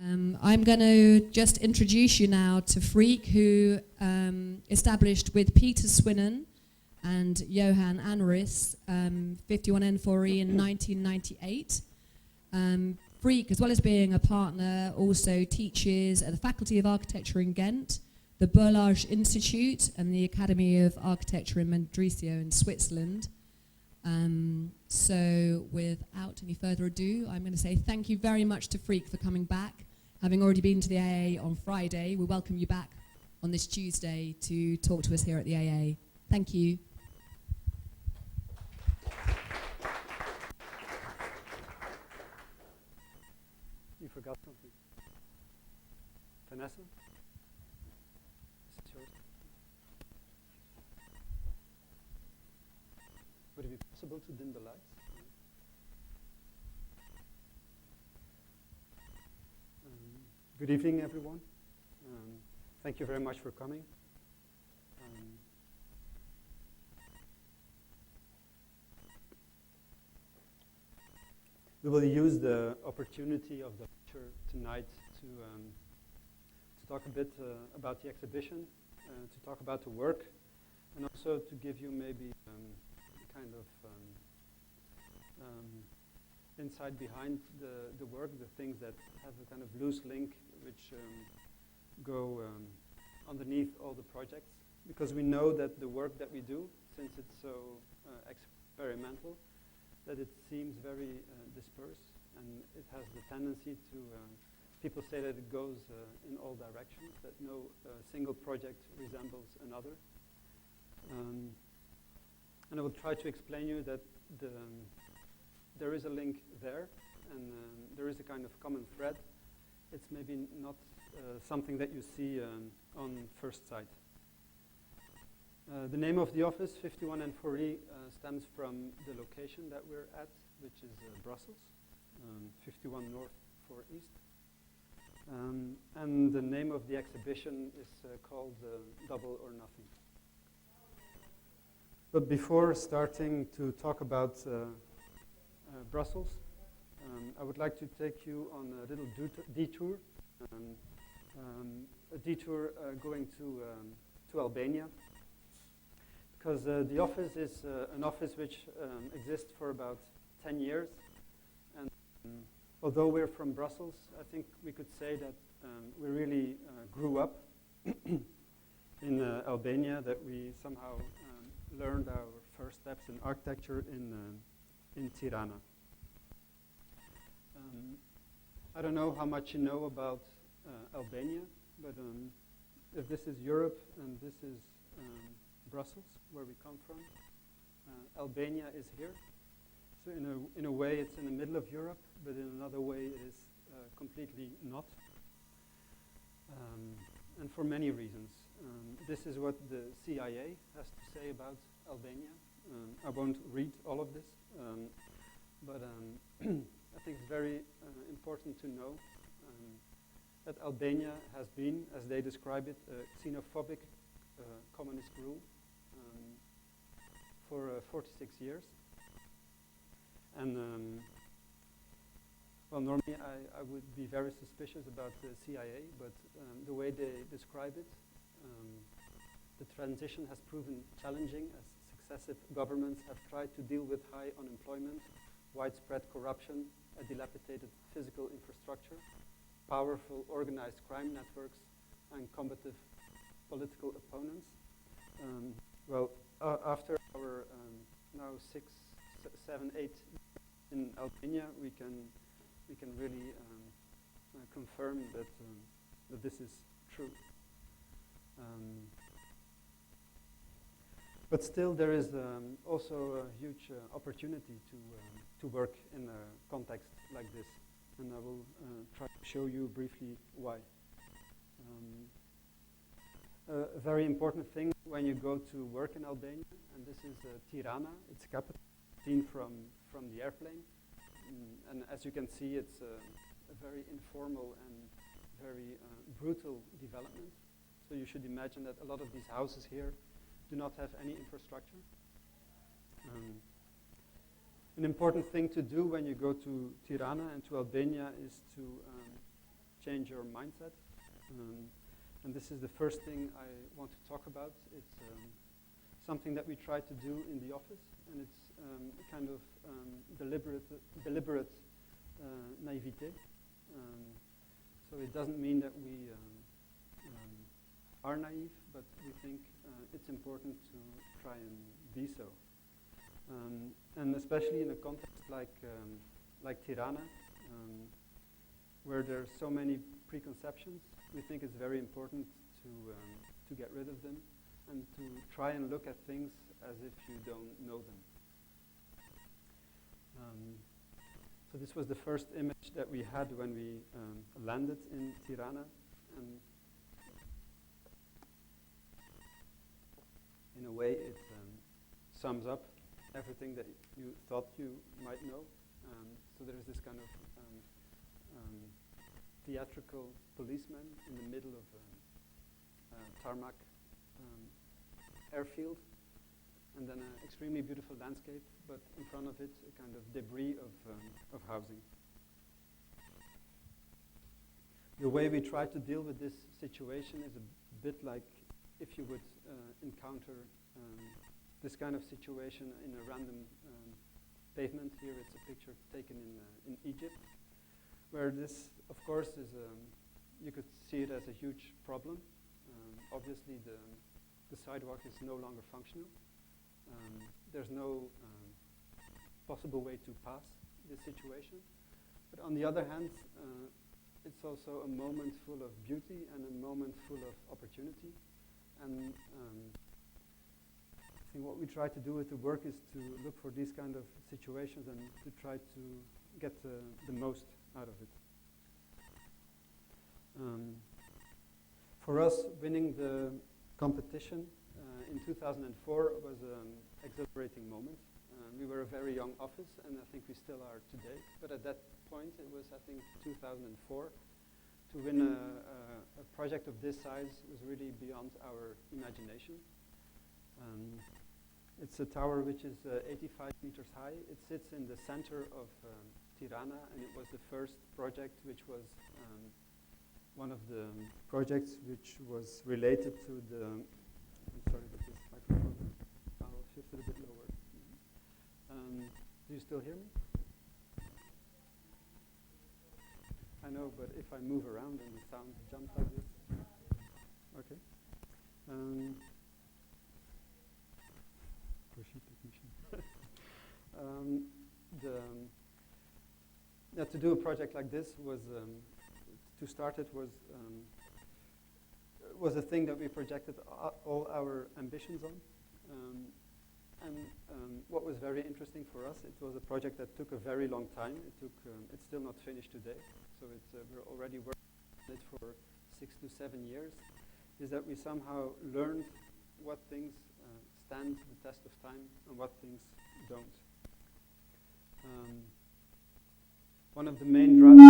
I'm going to just introduce you now to Freak, who established with Peter Swinnen and Johan Anneris 51N4E in 1998. Freak, as well as being a partner, also teaches at the Faculty of Architecture in Ghent, the Berlage Institute and the Academy of Architecture in Mendrisio in Switzerland. So without any further ado, I'm going to say thank you very much to Freak for coming back. Having already been to the AA on Friday, we welcome you back on this Tuesday to talk to us here at the AA. Thank you. You forgot something. Vanessa? This is yours. Would it be possible to dim the lights? Good evening, everyone. Thank you very much for coming. We will use the opportunity of the lecture tonight to talk a bit about the exhibition, to talk about the work, and also to give you maybe kind of insight behind the work, the things that have a kind of loose link which go underneath all the projects, because we know that the work that we do, since it's so experimental, that it seems very dispersed, and it has the tendency to, people say that it goes in all directions, that no single project resembles another. And I will try to explain you that there is a link there, and there is a kind of common thread. It's maybe not something that you see on first sight. The name of the office, 51N4E, stems from the location that we're at, which is Brussels, 51 North, 4 East. And the name of the exhibition is called Double or Nothing. But before starting to talk about Brussels, I would like to take you on a little detour, a detour going to Albania, because the office is an office which exists for about 10 years, and although we're from Brussels, I think we could say that we really grew up in Albania, that we somehow learned our first steps in architecture in Tirana. I don't know how much you know about Albania, but if this is Europe and this is Brussels, where we come from, Albania is here. So in a way it's in the middle of Europe, but in another way it is completely not. And for many reasons. This is what the CIA has to say about Albania. I won't read all of this, but I think it's very important to know that Albania has been, as they describe it, a xenophobic communist rule for 46 years. And well, normally I would be very suspicious about the CIA, but the way they describe it, the transition has proven challenging as successive governments have tried to deal with high unemployment, widespread corruption, a dilapidated physical infrastructure, powerful organized crime networks, and combative political opponents. Well, after our now 6, 7, 8 in Albania, we can really confirm that this is true. But still, there is also a huge opportunity to work in a context like this, and I will try to show you briefly why. A very important thing when you go to work in Albania, and this is Tirana, its capital, seen from the airplane. And as you can see, it's a very informal and very brutal development. So you should imagine that a lot of these houses here do not have any infrastructure. An important thing to do when you go to Tirana and to Albania is change your mindset. And this is the first thing I want to talk about. It's something that we try to do in the office, and it's a kind of deliberate naivete. So it doesn't mean that we are naive, but we think it's important to try and be so. And especially in a context like Tirana, where there's so many preconceptions, we think it's very important to get rid of them and to try and look at things as if you don't know them. So this was the first image that we had when we landed in Tirana, and in a way it sums up everything that you thought you might know. So there is this kind of theatrical policeman in the middle of a tarmac airfield, and then an extremely beautiful landscape, but in front of it a kind of debris of housing. The way we try to deal with this situation is a bit like if you would encounter this kind of situation in a random pavement. Here it's a picture taken in Egypt, where this, of course, is you could see it as a huge problem. Obviously, the sidewalk is no longer functional. There's no possible way to pass this situation. But on the other hand, it's also a moment full of beauty and a moment full of opportunity. And I think what we try to do with the work is to look for these kind of situations and to try to get the most out of it. For us, winning the competition in 2004 was an exhilarating moment. We were a very young office, and I think we still are today. But at that point, it was, I think, 2004. To win a project of this size was really beyond our imagination. It's a tower which is 85 meters high. It sits in the center of Tirana, and it was the first project which was one of the projects which was related to the, I'm sorry about this microphone, I'll shift it a bit lower. Do you still hear me? I know, but if I move around and the sound jumps like this, okay. Pushy technician. To do a project like this was, to start it was a thing that we projected all our ambitions on. What was very interesting for us, it was a project that took a very long time. It's still not finished today, so we're already working on it for 6 to 7 years, is that we somehow learned what things stand the test of time and what things don't. One of the main drivers.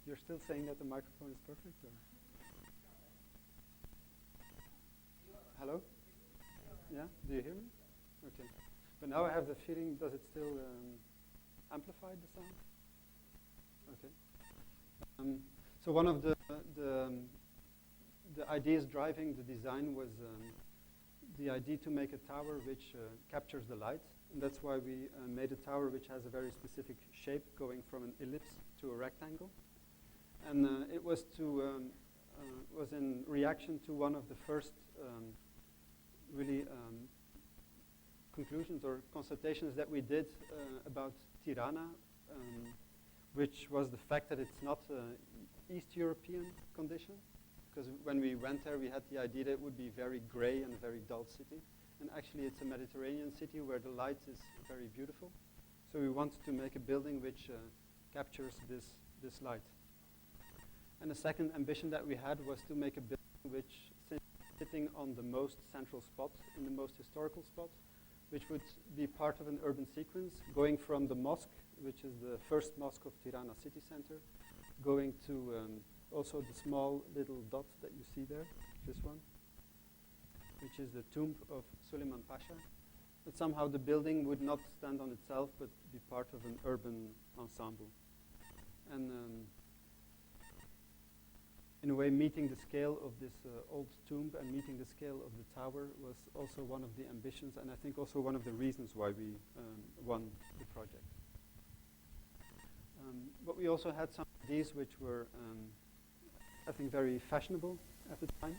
You're still saying that the microphone is perfect? Or? Hello? Yeah? Do you hear me? Okay. But now I have the feeling, does it still amplify the sound? Okay. So one of the ideas driving the design was the idea to make a tower which captures the light. And that's why we made a tower which has a very specific shape, going from an ellipse to a rectangle. And it was was in reaction to one of the first conclusions or consultations that we did about Tirana, which was the fact that it's not an East European condition. Because when we went there, we had the idea that it would be very gray and a very dull city. And actually, it's a Mediterranean city where the light is very beautiful. So we wanted to make a building which captures this light. And the second ambition that we had was to make a building which, sitting on the most central spot, in the most historical spot, which would be part of an urban sequence, going from the mosque, which is the first mosque of Tirana city center, going to also the small little dot that you see there, this one, which is the tomb of Suleiman Pasha, that somehow the building would not stand on itself, but be part of an urban ensemble. And in a way, meeting the scale of this old tomb and meeting the scale of the tower was also one of the ambitions, and I think also one of the reasons why we won the project. But we also had some ideas which were, I think, very fashionable at the time.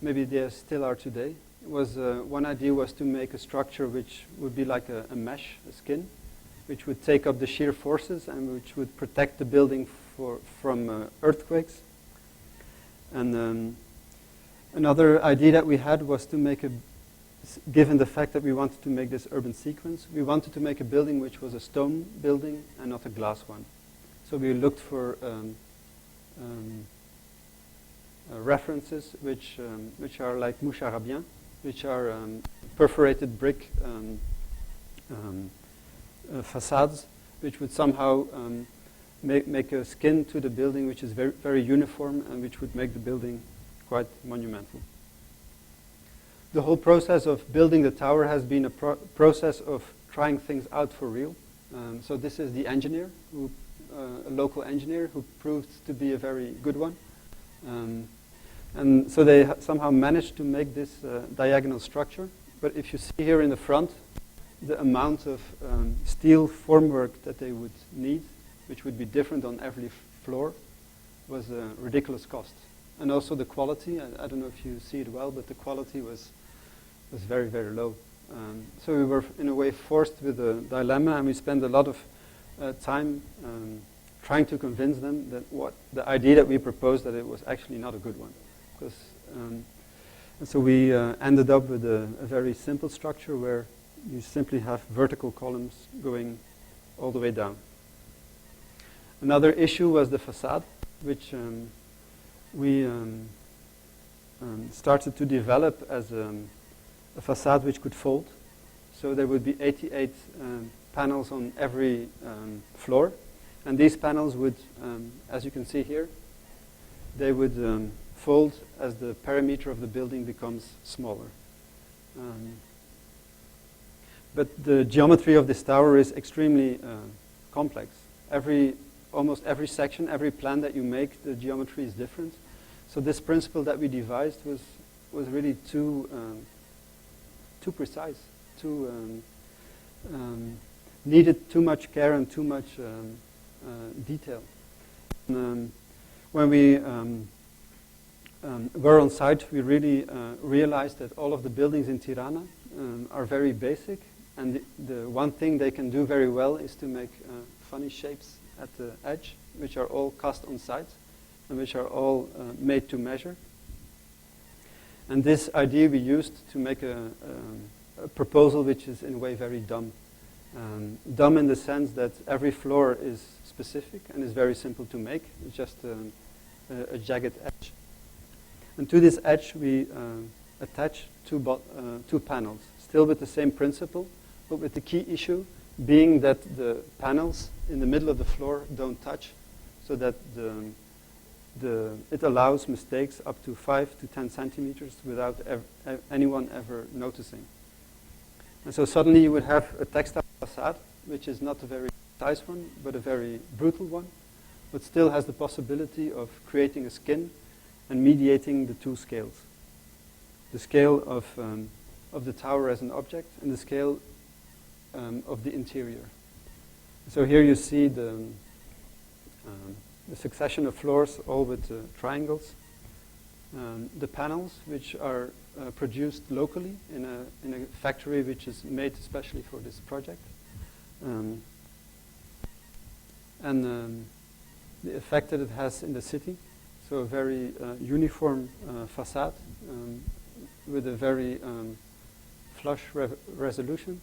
Maybe they still are today. It was, one idea was to make a structure which would be like a mesh, a skin, which would take up the shear forces and which would protect the building from earthquakes. And another idea that we had was to make given the fact that we wanted to make this urban sequence, we wanted to make a building which was a stone building and not a glass one. So we looked for references which are like moucharabien, which are perforated brick facades, which would somehow make a skin to the building which is very, very uniform and which would make the building quite monumental. The whole process of building the tower has been a process of trying things out for real. So this is the engineer, a local engineer who proved to be a very good one. And so they somehow managed to make this diagonal structure. But if you see here in the front, the amount of steel formwork that they would need, which would be different on every floor, was a ridiculous cost. And also the quality, I don't know if you see it well, but the quality was very, very low. So we were, in a way, forced with a dilemma, and we spent a lot of time trying to convince them that the idea that we proposed, that it was actually not a good one. And so we ended up with a very simple structure where you simply have vertical columns going all the way down. Another issue was the facade, which we started to develop as a facade which could fold. So there would be 88 panels on every floor. And these panels would, as you can see here, they would fold as the perimeter of the building becomes smaller. But the geometry of this tower is extremely complex. Almost every section, every plan that you make, the geometry is different. So this principle that we devised was really too precise, needed too much care and too much detail. When we were on site, we really realized that all of the buildings in Tirana are very basic, and the one thing they can do very well is to make funny shapes at the edge, which are all cast on site and which are all made to measure. And this idea we used to make a proposal which is in a way very dumb. Dumb in the sense that every floor is specific and is very simple to make. It's just a jagged edge. And to this edge we attach two panels, still with the same principle, but with the key issue being that the panels in the middle of the floor don't touch, so that it allows mistakes up to 5 to 10 centimeters without anyone ever noticing. And so suddenly you would have a textile facade, which is not a very precise one, but a very brutal one, but still has the possibility of creating a skin and mediating the two scales. The scale of the tower as an object and the scale of the interior. So here you see the succession of floors, all with triangles. The panels, which are produced locally in a factory which is made especially for this project. And the effect that it has in the city. So a very uniform facade with a very flush resolution.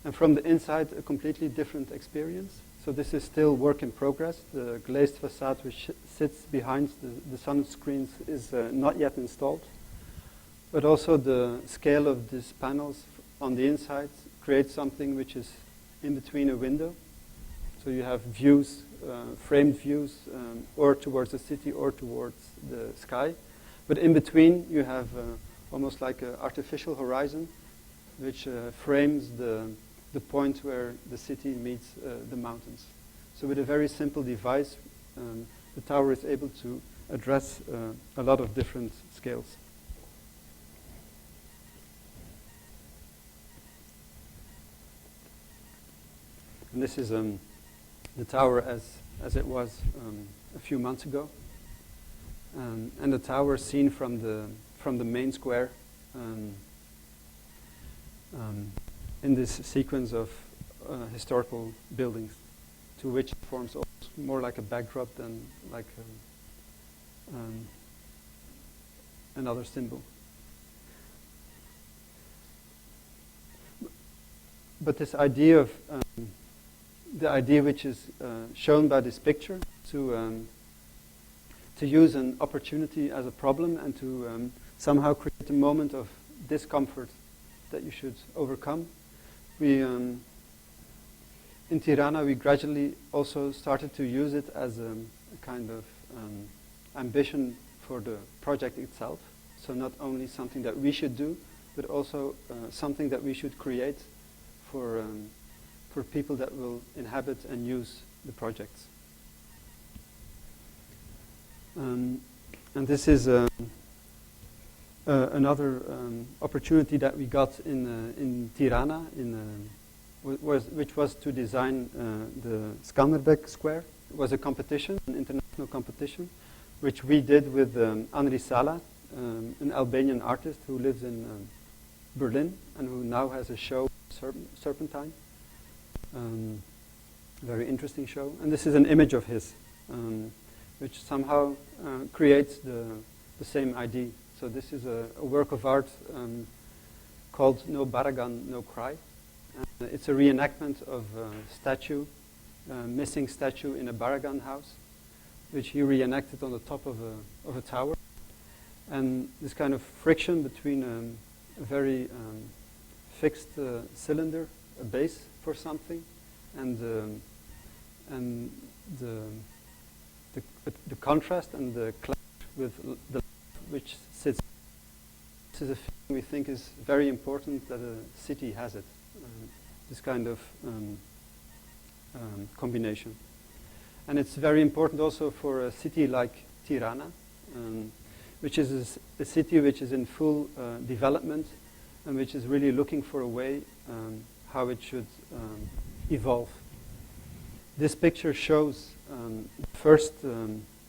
And from the inside, a completely different experience. So this is still work in progress. The glazed facade which sits behind the sun screens is not yet installed. But also the scale of these panels on the inside creates something which is in between a window. So you have views, framed views, or towards the city or towards the sky. But in between you have almost like an artificial horizon which frames the point where the city meets the mountains. So with a very simple device, the tower is able to address a lot of different scales. And this is the tower as it was a few months ago. And the tower seen from the main square in this sequence of historical buildings, to which it forms more like a backdrop than like another symbol. But this idea of the idea which is shown by this picture to use an opportunity as a problem and to somehow create a moment of discomfort that you should overcome. We in Tirana we gradually also started to use it as a kind of ambition for the project itself. So not only something that we should do, but also something that we should create for people that will inhabit and use the projects. And this is another opportunity that we got in Tirana, which was to design the Skanderbeg Square. It was a competition, an international competition, which we did with Anri Sala, an Albanian artist who lives in Berlin and who now has a show, Serpentine. Very interesting show. And this is an image of his, which somehow creates the same idea. So this is a work of art called No Baragan, No Cry. It's a reenactment of a statue, missing statue in a Baragan house, which he reenacted on the top of a tower. And this kind of friction between a very fixed cylinder, a base for something, and the contrast and the clash with the which sits. This is a thing we think is very important that a city has it. This kind of combination. And it's very important also for a city like Tirana, which is a city which is in full development and which is really looking for a way how it should evolve. This picture shows the first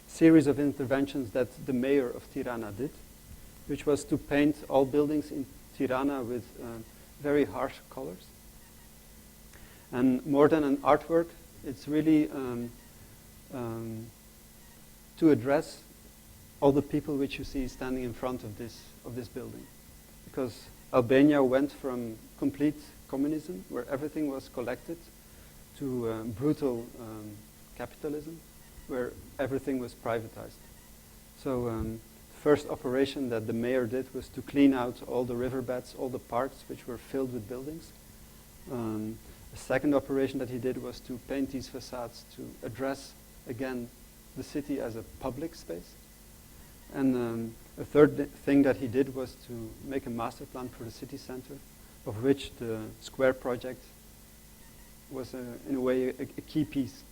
series of interventions that the mayor of Tirana did, which was to paint all buildings in Tirana with very harsh colors. And more than an artwork, it's really to address all the people which you see standing in front of this building. Because Albania went from complete communism, where everything was collected, to brutal capitalism, where everything was privatized. So the first operation that the mayor did was to clean out all the riverbeds, all the parks which were filled with buildings. The second operation that he did was to paint these facades to address, again, the city as a public space. And a third thing that he did was to make a master plan for the city center, of which the square project was, in a way, a key piece.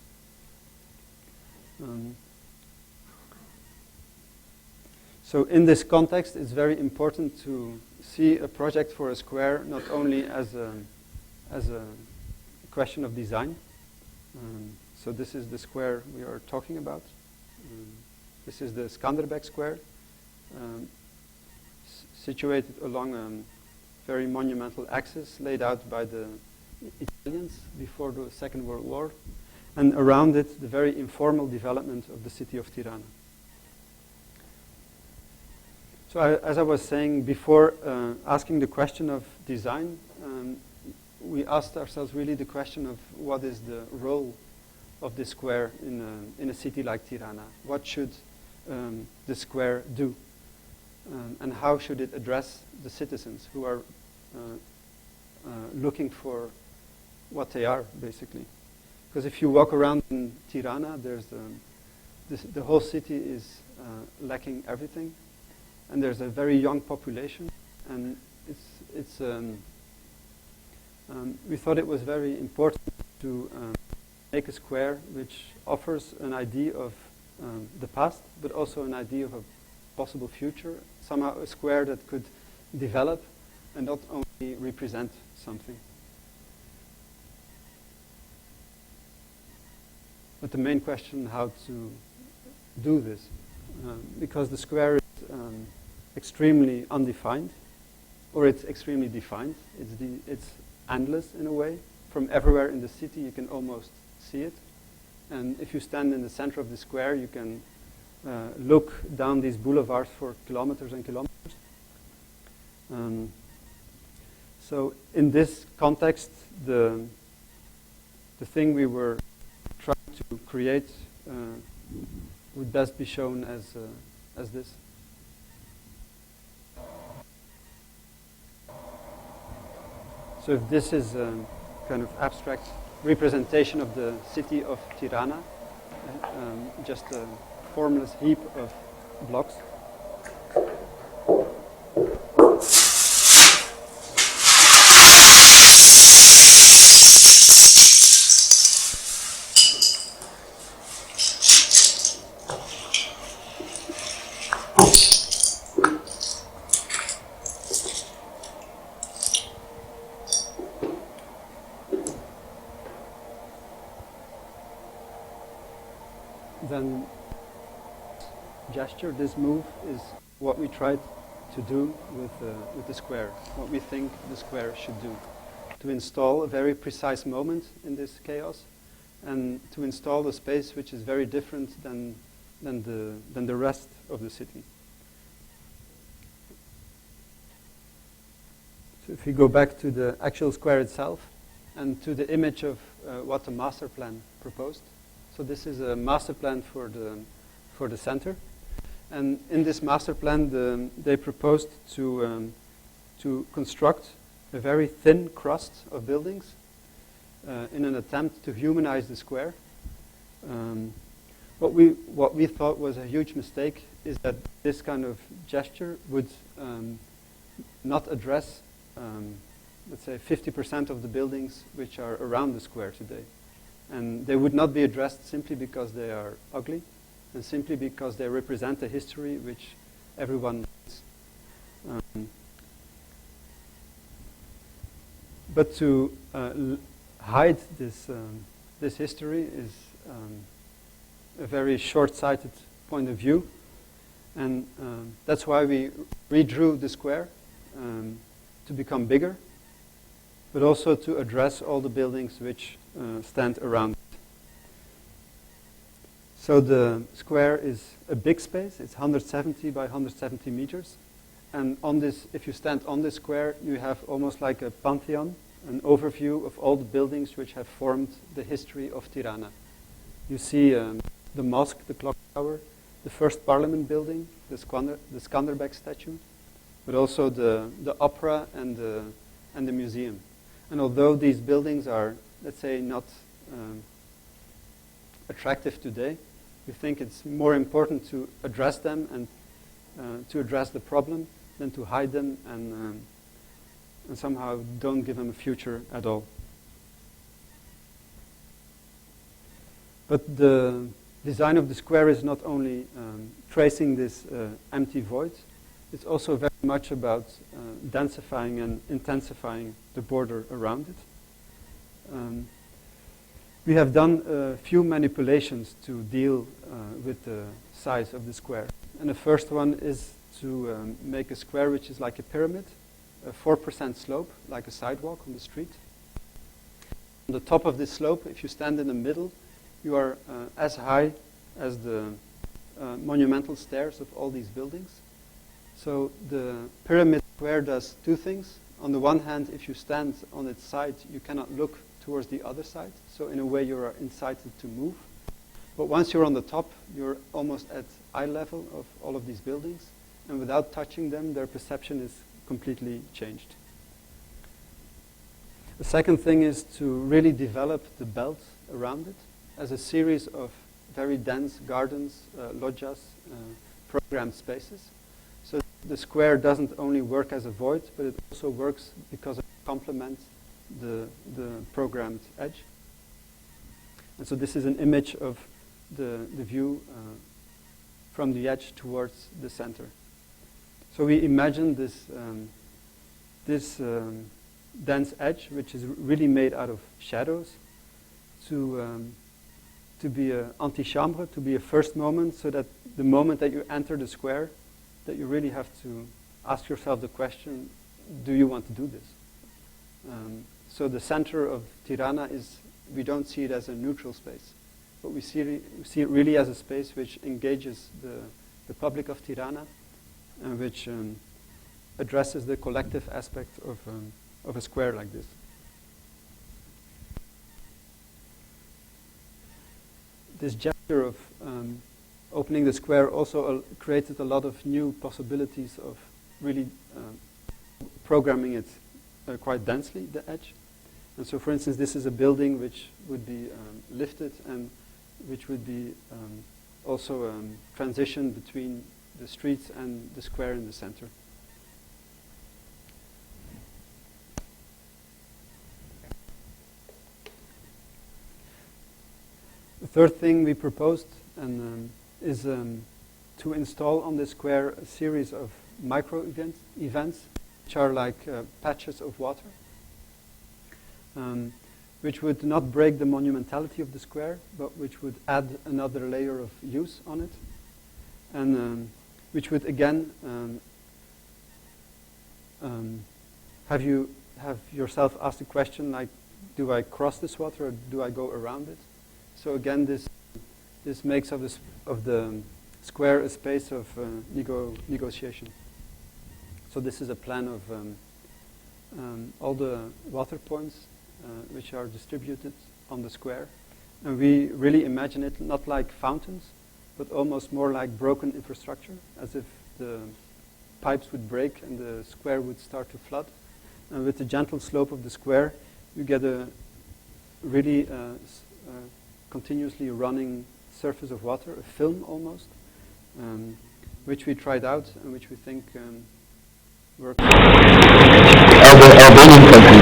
So in this context, it's very important to see a project for a square not only as a question of design. So this is the square we are talking about. This is the Skanderbeg Square, situated along a very monumental axis laid out by the Italians before the Second World War, and around it the very informal development of the city of Tirana. So as I was saying before, asking the question of design, we asked ourselves really the question of what is the role of the square in a city like Tirana. What should the square do? And how should it address the citizens who are looking for what they are, basically? Because if you walk around in Tirana, there's the whole city is lacking everything, and there's a very young population, and it's we thought it was very important to make a square which offers an idea of the past, but also an idea of a possible future, somehow a square that could develop and not only represent something. But the main question, how to do this, because the square is extremely undefined, or it's extremely defined. It's endless in a way. From everywhere in the city you can almost see it. And if you stand in the center of the square, you can look down these boulevards for kilometers and kilometers. So in this context, the thing we were trying to create would best be shown as this. So if this is a kind of abstract representation of the city of Tirana, just a formless heap of blocks. Then gesture, this move, is what we tried to do with the square, what we think the square should do. To install a very precise moment in this chaos, and to install a space which is very different than the rest of the city. So if we go back to the actual square itself, and to the image of what the master plan proposed. So this is a master plan for the center, and in this master plan, they proposed to construct a very thin crust of buildings in an attempt to humanize the square. What we thought was a huge mistake is that this kind of gesture would not address, let's say, 50% of the buildings which are around the square today. And they would not be addressed simply because they are ugly, and simply because they represent a history which everyone knows. But to hide this history is a very short-sighted point of view, and that's why we redrew the square to become bigger, but also to address all the buildings which stand around it. So the square is a big space. It's 170 by 170 meters. And on this, if you stand on this square, you have almost like a pantheon, an overview of all the buildings which have formed the history of Tirana. You see the mosque, the clock tower, the first parliament building, the Skanderbeg statue, but also the opera and the museum. And although these buildings are, let's say, not attractive today, we think it's more important to address them and to address the problem than to hide them and somehow don't give them a future at all. But the design of the square is not only tracing this empty void, it's also very much about densifying and intensifying the border around it. We have done a few manipulations to deal with the size of the square. And the first one is to make a square which is like a pyramid, a 4% slope, like a sidewalk on the street. On the top of this slope, if you stand in the middle, you are as high as the monumental stairs of all these buildings. So the pyramid square does two things. On the one hand, if you stand on its side, you cannot look towards the other side. So in a way, you are incited to move. But once you're on the top, you're almost at eye level of all of these buildings. And without touching them, their perception is completely changed. The second thing is to really develop the belt around it as a series of very dense gardens, loggias, programmed spaces. So the square doesn't only work as a void, but it also works because it complements the programmed edge. And so this is an image of the view from the edge towards the center. So we imagine this dense edge, which is really made out of shadows, to be an antichambre, to be a first moment, so that the moment that you enter the square, that you really have to ask yourself the question, do you want to do this? So the center of Tirana is, we don't see it as a neutral space, but we see it really as a space which engages the public of Tirana, and which addresses the collective aspect of a square like this. This gesture of opening the square also created a lot of new possibilities of really programming it quite densely, the edge. And so, for instance, this is a building which would be lifted and which would be also transitioned between the streets and the square in the center. The third thing we proposed is to install on the square a series of micro events which are like patches of water, which would not break the monumentality of the square, but which would add another layer of use on it, and which would again have yourself ask the question, like, do I cross this water or do I go around it? So again, this makes of the square a space of negotiation. So this is a plan of all the water points which are distributed on the square. And we really imagine it not like fountains, but almost more like broken infrastructure, as if the pipes would break and the square would start to flood. And with the gentle slope of the square, you get a really continuously running surface of water, a film almost, which we tried out and which we think works. Albanian country.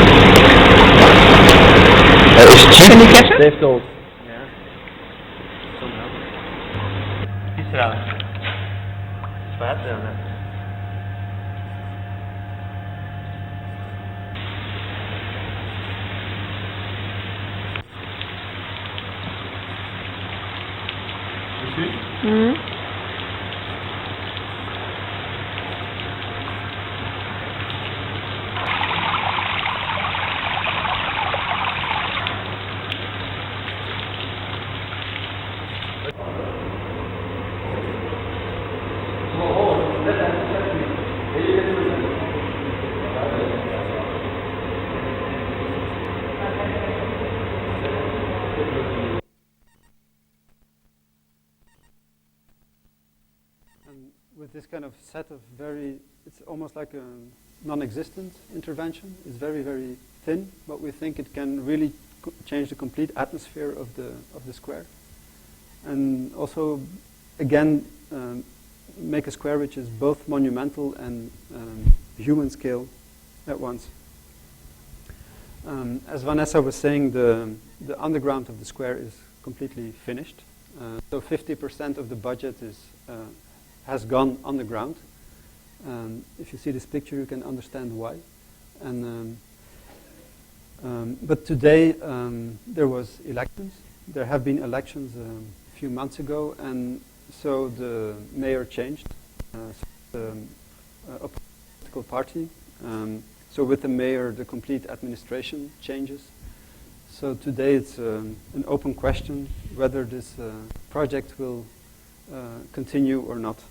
Is it cheap? They've told. Ja. Somehow. Israel. Zwaar, ja. With this kind of set of it's almost like a non-existent intervention. It's very, very thin, but we think it can really change the complete atmosphere of the square. And also, again, make a square which is both monumental and human scale at once. As Vanessa was saying, the underground of the square is completely finished. So 50% of the budget has gone underground. If you see this picture, you can understand why. And but today there was elections. There have been elections a few months ago, and so the mayor changed. The political party. So with the mayor, the complete administration changes. So today it's an open question whether this project will continue or not.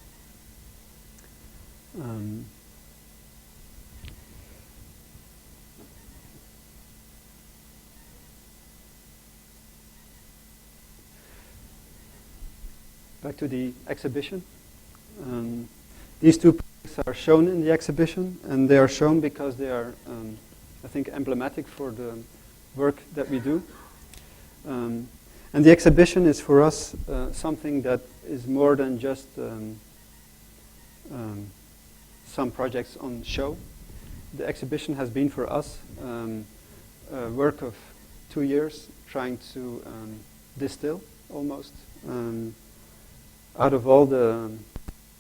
Back to the exhibition. These two projects are shown in the exhibition, and they are shown because they are, I think, emblematic for the work that we do. And the exhibition is for us something that is more than just some projects on show. The exhibition has been for us work of 2 years trying to distill almost out of all the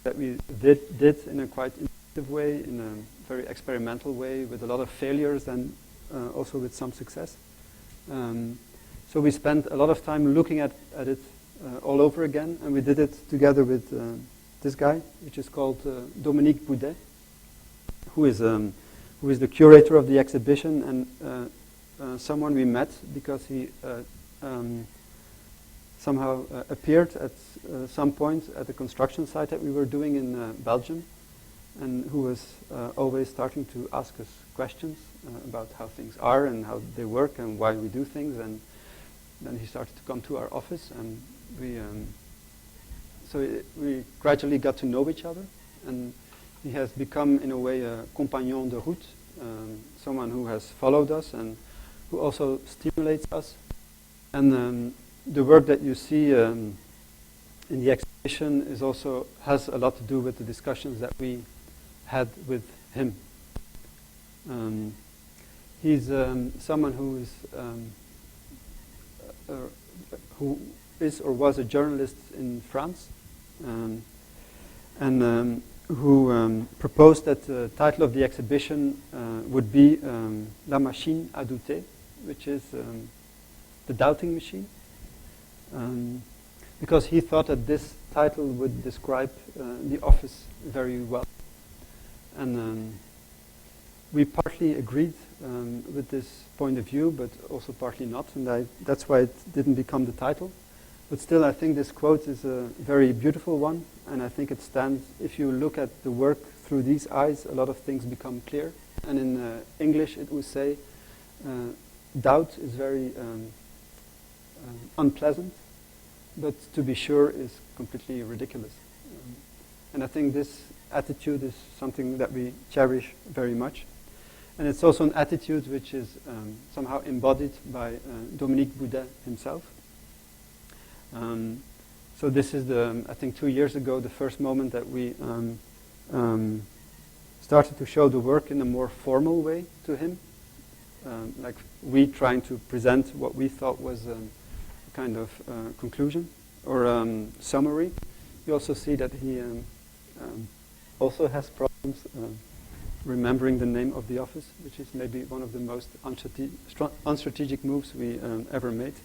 that we did in a quite intuitive way, in a very experimental way, with a lot of failures and also with some success. So we spent a lot of time looking at it all over again, and we did it together with this guy, which is called Dominique Boudet, who is the curator of the exhibition, and someone we met because he somehow appeared at some point at the construction site that we were doing in Belgium, and who was always starting to ask us questions about how things are and how they work and why we do things. And then he started to come to our office, and we gradually got to know each other, and he has become in a way a compagnon de route, someone who has followed us and who also stimulates us. And the work that you see in the exhibition has a lot to do with the discussions that we had with him. He's someone who is or was a journalist in France, and who proposed that the title of the exhibition would be La Machine à douter, which is the doubting machine, because he thought that this title would describe the office very well. And we partly agreed with this point of view, but also partly not, and that's why it didn't become the title. But still, I think this quote is a very beautiful one, and I think it stands, if you look at the work through these eyes, a lot of things become clear. And in English it would say, doubt is very unpleasant, but to be sure is completely ridiculous. And I think this attitude is something that we cherish very much. And it's also an attitude which is somehow embodied by Dominique Boudet himself. So this is I think 2 years ago, the first moment that we started to show the work in a more formal way to him. Like we trying to present what we thought was a kind of conclusion or summary. You also see that he also has problems remembering the name of the office, which is maybe one of the most unstrategic moves we ever made.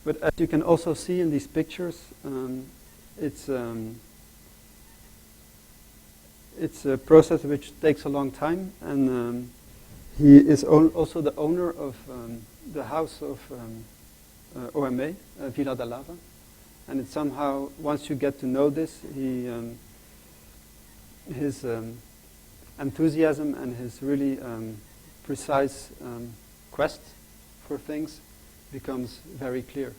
But as you can also see in these pictures, it's a process which takes a long time, and he is also the owner of the house of OMA, Villa da Lava. And it's somehow, once you get to know this, his enthusiasm and his really precise quest for things becomes very clear.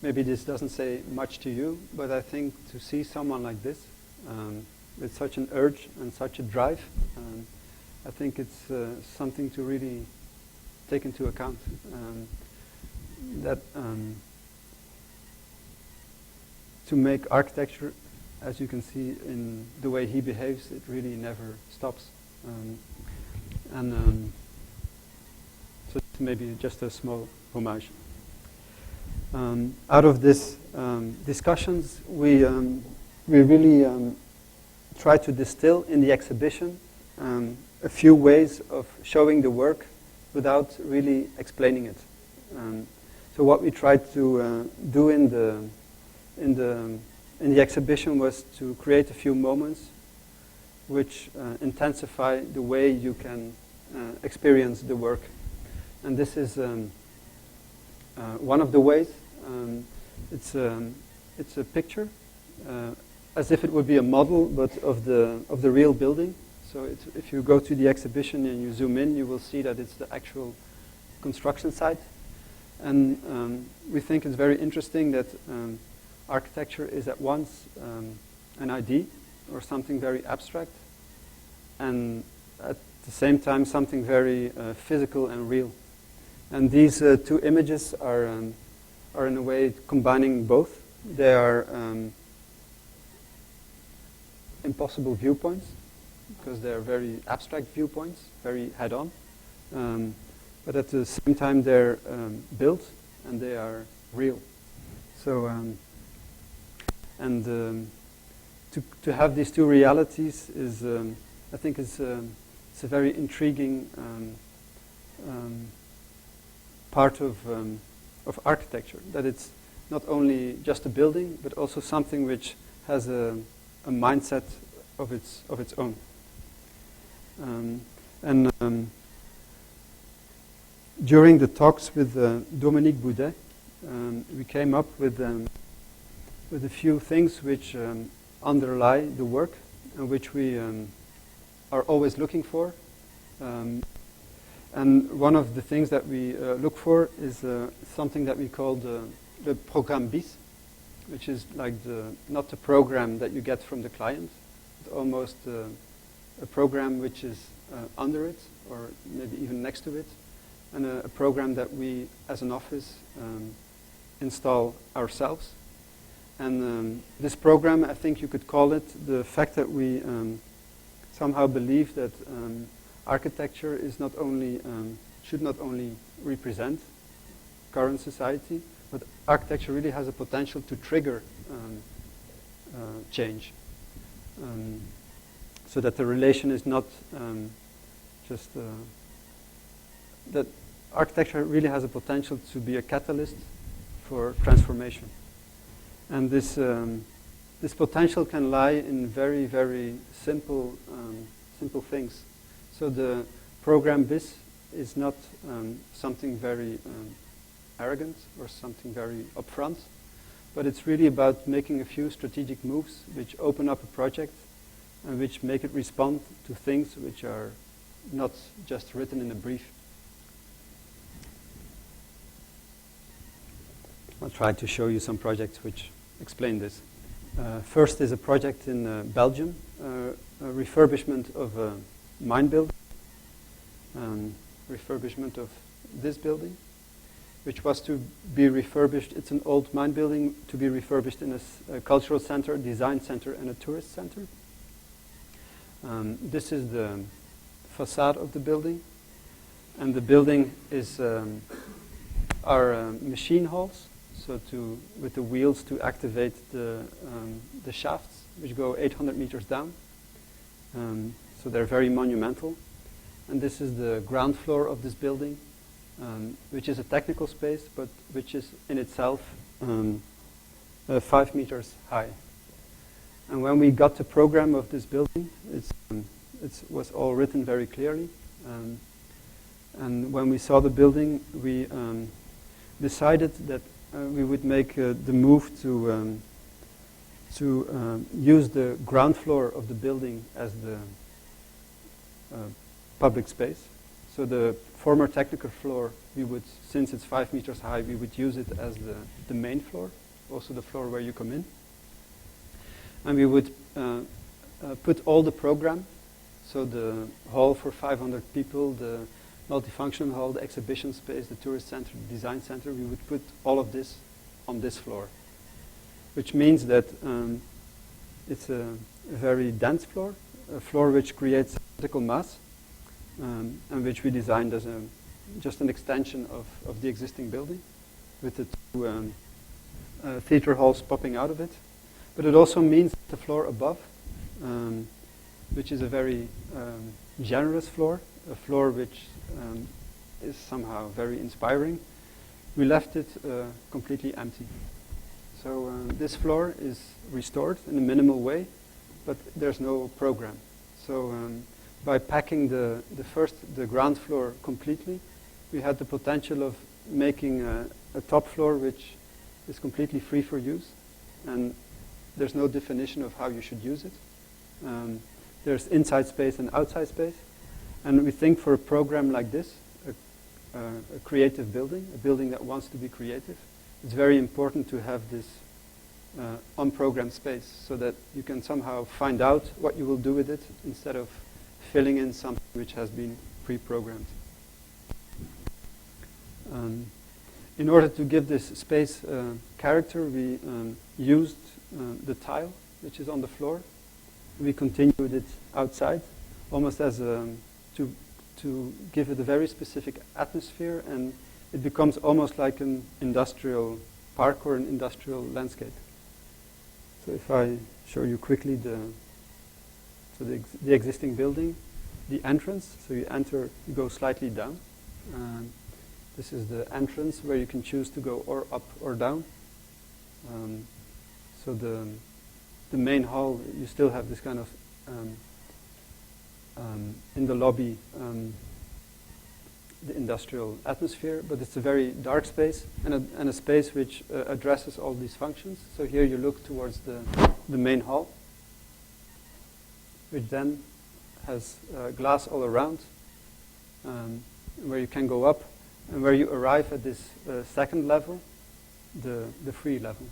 Maybe this doesn't say much to you, but I think to see someone like this, with such an urge and such a drive, I think it's something to really take into account. That to make architecture, as you can see in the way he behaves, it really never stops. So it's maybe just a small homage. Out of this discussions, we really try to distill in the exhibition a few ways of showing the work without really explaining it. So what we tried to do in the exhibition was to create a few moments which intensify the way you can experience the work. And this is one of the ways. It's a picture, as if it would be a model, but of the real building. So if you go to the exhibition and you zoom in, you will see that it's the actual construction site. And we think it's very interesting that architecture is at once an idea or something very abstract, and at the same time something very physical and real. And these two images are in a way combining both. They are impossible viewpoints, because they're very abstract viewpoints, very head-on. But at the same time, they're built and they are real. So, to have these two realities is, I think, it's a very intriguing part of architecture. That it's not only just a building, but also something which has a mindset of its own. During the talks with Dominique Boudet, we came up with a few things which underlie the work and which we are always looking for. And one of the things that we look for is something that we call the programme bis, which is like not the program that you get from the client, but almost a program which is under it, or maybe even next to it, and a program that we, as an office, install ourselves. And this program, I think you could call it the fact that we somehow believe that architecture is not only should not only represent current society, but architecture really has a potential to trigger change, so that the relation is not just that architecture really has a potential to be a catalyst for transformation. And this potential can lie in very, very simple things. So the program bis is not something very arrogant or something very upfront, but it's really about making a few strategic moves which open up a project and which make it respond to things which are not just written in a brief. I'll try to show you some projects which explain this. First is a project in Belgium, a refurbishment of a mine building, refurbishment of this building, which was to be refurbished. It's an old mine building to be refurbished in a cultural center, design center, and a tourist center. This is the facade of the building, and the building is our machine halls. So with the wheels to activate the shafts, which go 800 meters down. So they're very monumental. And this is the ground floor of this building, which is a technical space, but which is in itself 5 meters high. And when we got the program of this building, it was all written very clearly. And when we saw the building, we decided that we would make the move to use the ground floor of the building as the public space. So the former technical floor, we would, since it's 5 meters high, we would use it as the main floor, also the floor where you come in. And we would put all the program, so the hall for 500 people, the multifunction hall, the exhibition space, the tourist center, the design center, we would put all of this on this floor, which means that it's a very dense floor, a floor which creates critical mass, and which we designed as just an extension of the existing building, with the two theater halls popping out of it. But it also means the floor above, which is a very generous floor, a floor which is somehow very inspiring. We left it completely empty. So this floor is restored in a minimal way, but there's no program. So by packing the ground floor completely, we had the potential of making a top floor which is completely free for use, and there's no definition of how you should use it. There's inside space and outside space. And we think for a program like this, a creative building, a building that wants to be creative, it's very important to have this unprogrammed space, so that you can somehow find out what you will do with it instead of filling in something which has been pre-programmed. In order to give this space character, we used the tile which is on the floor. We continued it outside, almost as to give it a very specific atmosphere, and it becomes almost like an industrial park or an industrial landscape. So if I show you quickly the existing building, the entrance, so you enter, you go slightly down. This is the entrance where you can choose to go or up or down. So the main hall, you still have this kind of in the lobby, the industrial atmosphere, but it's a very dark space and a space which addresses all these functions. So here you look towards the main hall, which then has glass all around, where you can go up, and where you arrive at this second level, the free level.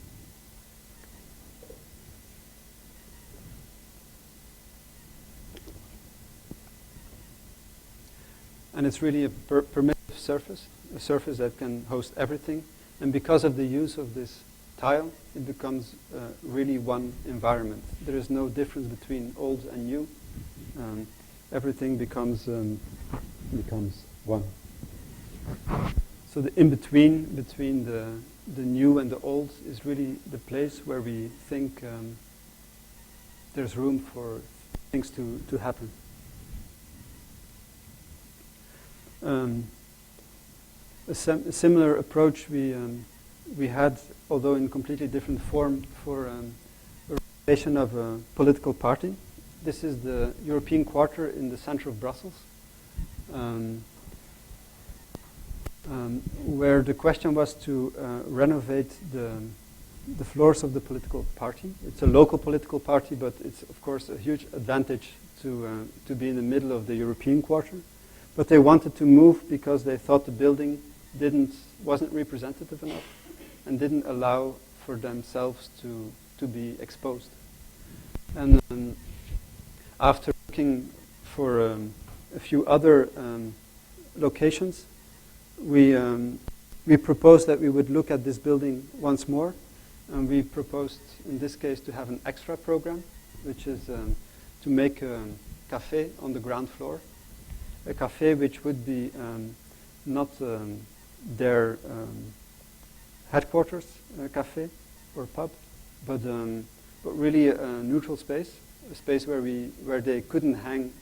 And it's really a permissive surface, a surface that can host everything. And because of the use of this tile, it becomes really one environment. There is no difference between old and new. Everything becomes one. So the in-between, between the new and the old, is really the place where we think there's room for things to happen. A similar approach we had, although in completely different form, for a representation of a political party. This is the European Quarter in the center of Brussels, where the question was to renovate the floors of the political party. It's a local political party, but it's of course a huge advantage to be in the middle of the European Quarter. But they wanted to move because they thought the building wasn't representative enough and didn't allow for themselves to be exposed. And after looking for a few other locations, we proposed that we would look at this building once more, and we proposed in this case to have an extra program, which is to make a cafe on the ground floor. A cafe which would be not their headquarters cafe or pub, but really a neutral space, a space where they couldn't hang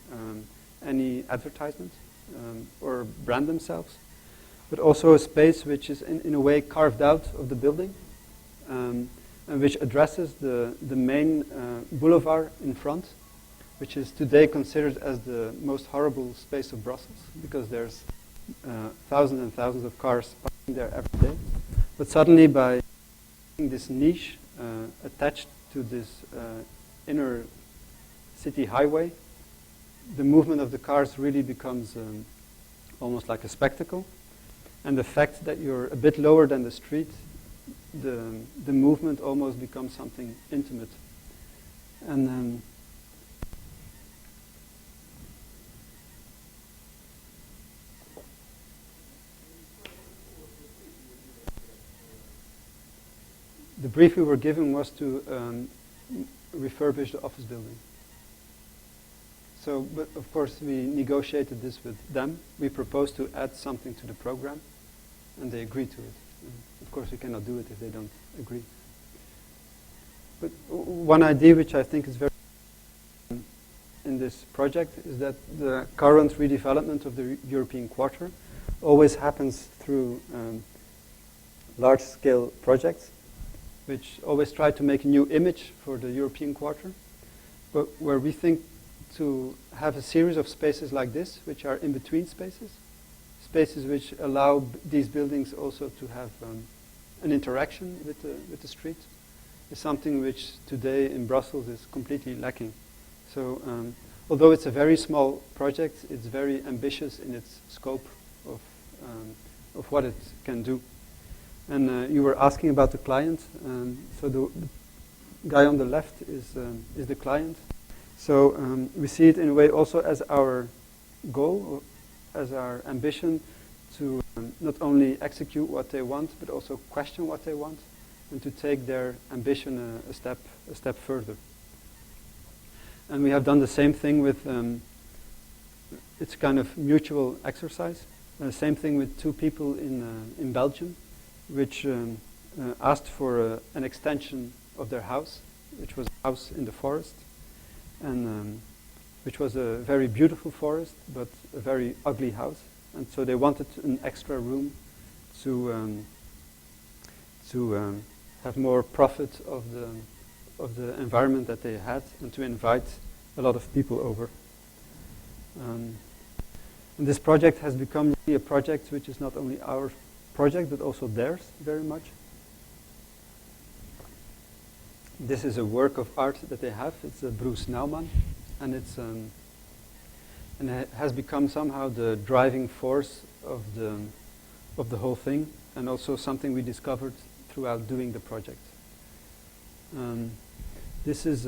any advertisement or brand themselves, but also a space which is in a way carved out of the building, and which addresses the main boulevard in front, which is today considered as the most horrible space of Brussels, because there's thousands and thousands of cars parking there every day. But suddenly, by this niche attached to this inner city highway, the movement of the cars really becomes almost like a spectacle. And the fact that you're a bit lower than the street, the movement almost becomes something intimate. And the brief we were given was to refurbish the office building. So, but of course we negotiated this with them. We proposed to add something to the program, and they agreed to it. Of course we cannot do it if they don't agree. But one idea which I think is very important in this project is that the current redevelopment of the European Quarter always happens through large-scale projects, which always try to make a new image for the European Quarter, but where we think to have a series of spaces like this, which are in-between spaces, spaces which allow these buildings also to have an interaction with the street, is something which today in Brussels is completely lacking. So although it's a very small project, it's very ambitious in its scope of what it can do. And you were asking about the client. So the guy on the left is the client. So we see it in a way also as our goal, or as our ambition to not only execute what they want, but also question what they want, and to take their ambition a step further. And we have done the same thing with, it's kind of mutual exercise. Same thing with two people in Belgium, which asked for an extension of their house, which was a house in the forest, and which was a very beautiful forest, but a very ugly house. And so they wanted an extra room to have more profit of the environment that they had, and to invite a lot of people over. And this project has become really a project which is not only our project, but also theirs very much. This is a work of art that they have. It's a Bruce Nauman, and it's and it has become somehow the driving force of the whole thing, and also something we discovered throughout doing the project. This is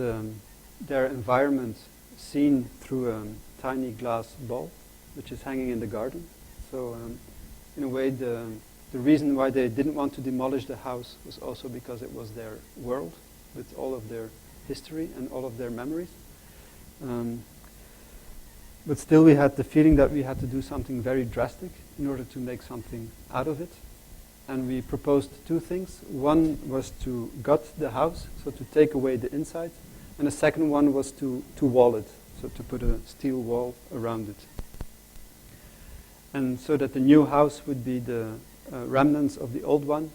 their environment seen through a tiny glass ball, which is hanging in the garden. So in a way, the reason why they didn't want to demolish the house was also because it was their world, with all of their history and all of their memories. But still we had the feeling that we had to do something very drastic in order to make something out of it. And we proposed two things. One was to gut the house, so to take away the inside. And the second one was to wall it, so to put a steel wall around it. And so that the new house would be the remnants of the old one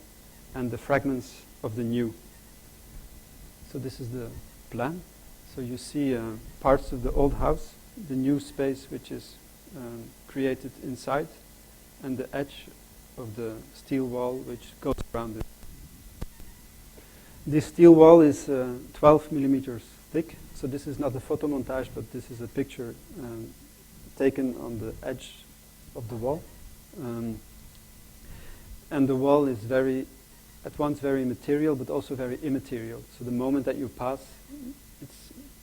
and the fragments of the new. So this is the plan. So you see parts of the old house, the new space which is created inside, and the edge of the steel wall which goes around it. This steel wall is 12 millimeters thick. So this is not a photo montage, but this is a picture taken on the edge of the wall. And the wall is at once very material, but also very immaterial. So the moment that you pass,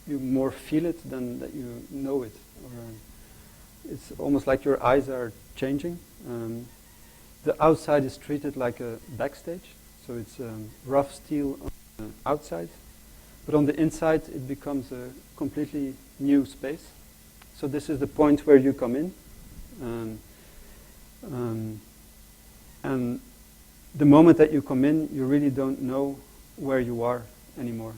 you more feel it than that you know it. Or, it's almost like your eyes are changing. The outside is treated like a backstage, so it's rough steel on the outside, but on the inside it becomes a completely new space. So this is the point where you come in, and the moment that you come in, you really don't know where you are anymore.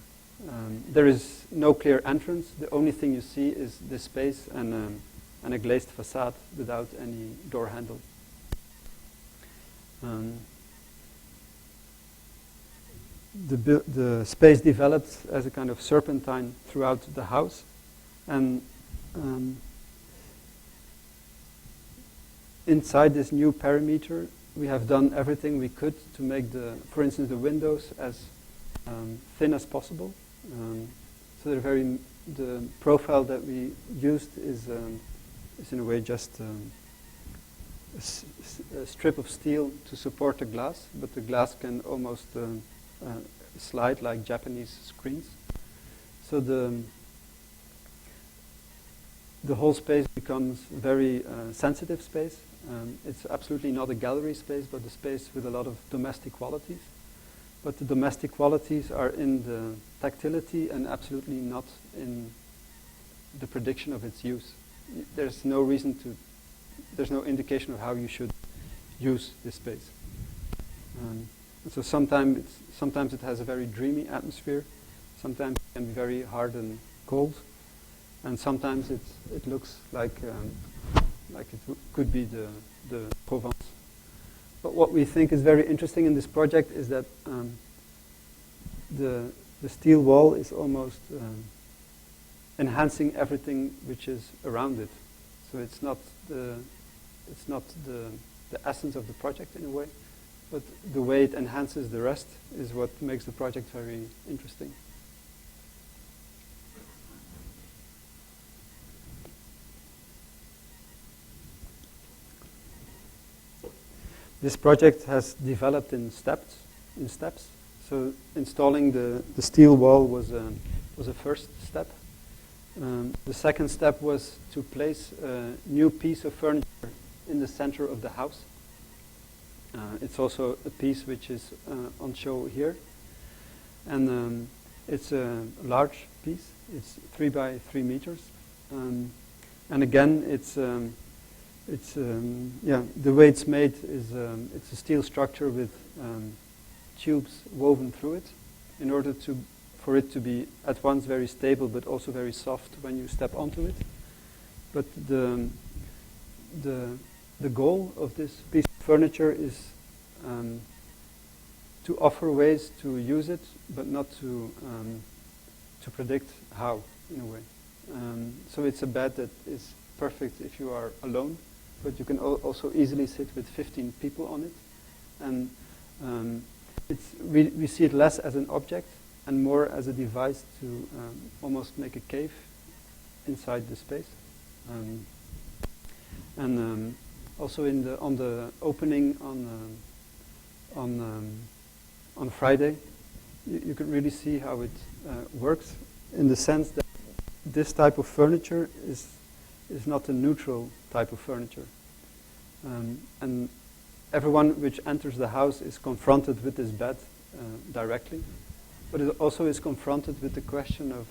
There is no clear entrance. The only thing you see is this space and a glazed facade without any door handle. The space developed as a kind of serpentine throughout the house, and inside this new perimeter we have done everything we could to make for instance, the windows as thin as possible. So the profile that we used is in a way just a strip of steel to support the glass, but the glass can almost slide like Japanese screens. So the whole space becomes a very sensitive space. It's absolutely not a gallery space, but a space with a lot of domestic qualities. But the domestic qualities are in the tactility and absolutely not in the prediction of its use. There's no indication of how you should use this space. So sometimes it has a very dreamy atmosphere, sometimes it can be very hard and cold, and sometimes it looks like it could be the Provence. But what we think is very interesting in this project is that the steel wall is almost enhancing everything which is around it. So it's not the essence of the project in a way, but the way it enhances the rest is what makes the project very interesting. This project has developed in steps. So installing the steel wall was a first step, The second step was to place a new piece of furniture in the center of the house. It's also a piece which is on show here. And it's a large piece. It's 3 by 3 meters. And again, the way it's made is it's a steel structure with tubes woven through it in order for it to be at once very stable but also very soft when you step onto it. But the goal of this piece of furniture is to offer ways to use it, but not to predict how, in a way. So it's a bed that is perfect if you are alone, but you can also easily sit with 15 people on it. And we see it less as an object and more as a device to almost make a cave inside the space. Also on the opening on Friday, you could really see how it works, in the sense that this type of furniture is not a neutral type of furniture. And everyone which enters the house is confronted with this bed directly, but it also is confronted with the question of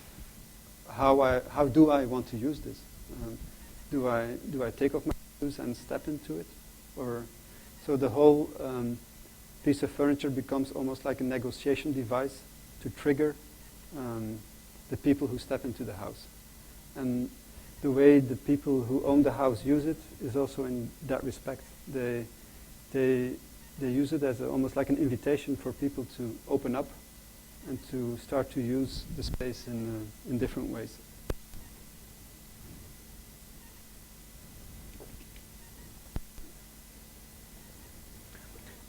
how do I want to use this? Do I take off my shoes and step into it? Or so the whole piece of furniture becomes almost like a negotiation device to trigger the people who step into the house. And the way the people who own the house use it is also in that respect. They use it as almost like an invitation for people to open up and to start to use the space in different ways.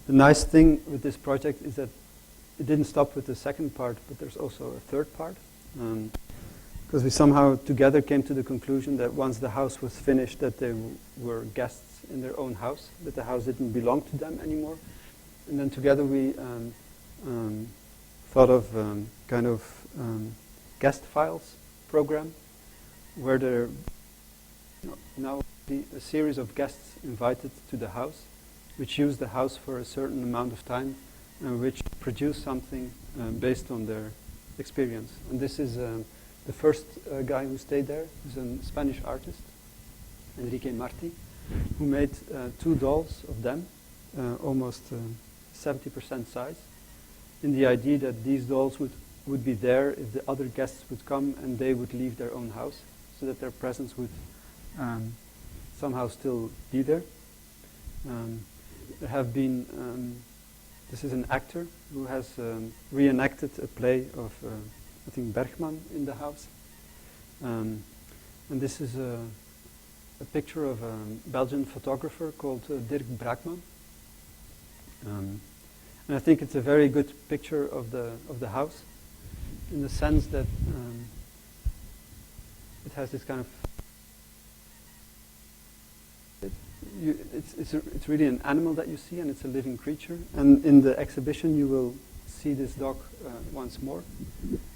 The nice thing with this project is that it didn't stop with the second part, but there's also a third part. Because we somehow together came to the conclusion that once the house was finished, that they were guests in their own house, that the house didn't belong to them anymore. And then together we thought of kind of guest files program, where there now be a series of guests invited to the house, which use the house for a certain amount of time, and which produce something based on their experience. And this is the first guy who stayed there, who's a Spanish artist, Enrique Martí, who made 2 dolls of them, almost 70% size, in the idea that these dolls would be there if the other guests would come and they would leave their own house, so that their presence would somehow still be there. There have been, this is an actor who has reenacted a play of, I think, Bergman in the house. And this is a picture of a Belgian photographer called Dirk Braakman. And I think it's a very good picture of the house, in the sense that it has this kind of it's really an animal that you see, and it's a living creature. And in the exhibition, you will see this dog once more.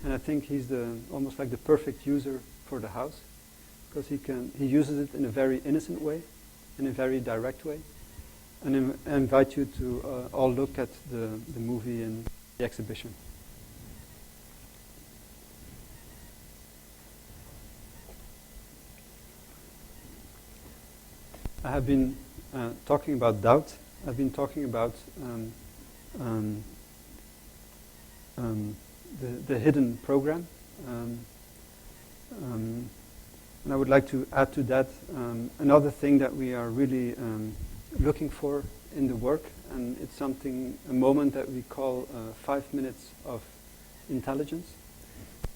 And I think he's almost like the perfect user for the house, because he uses it in a very innocent way, in a very direct way. And I invite you to all look at the movie and the exhibition. I have been talking about doubt. I've been talking about the hidden program. And I would like to add to that another thing that we are really looking for in the work, and it's a moment that we call 5 minutes of intelligence.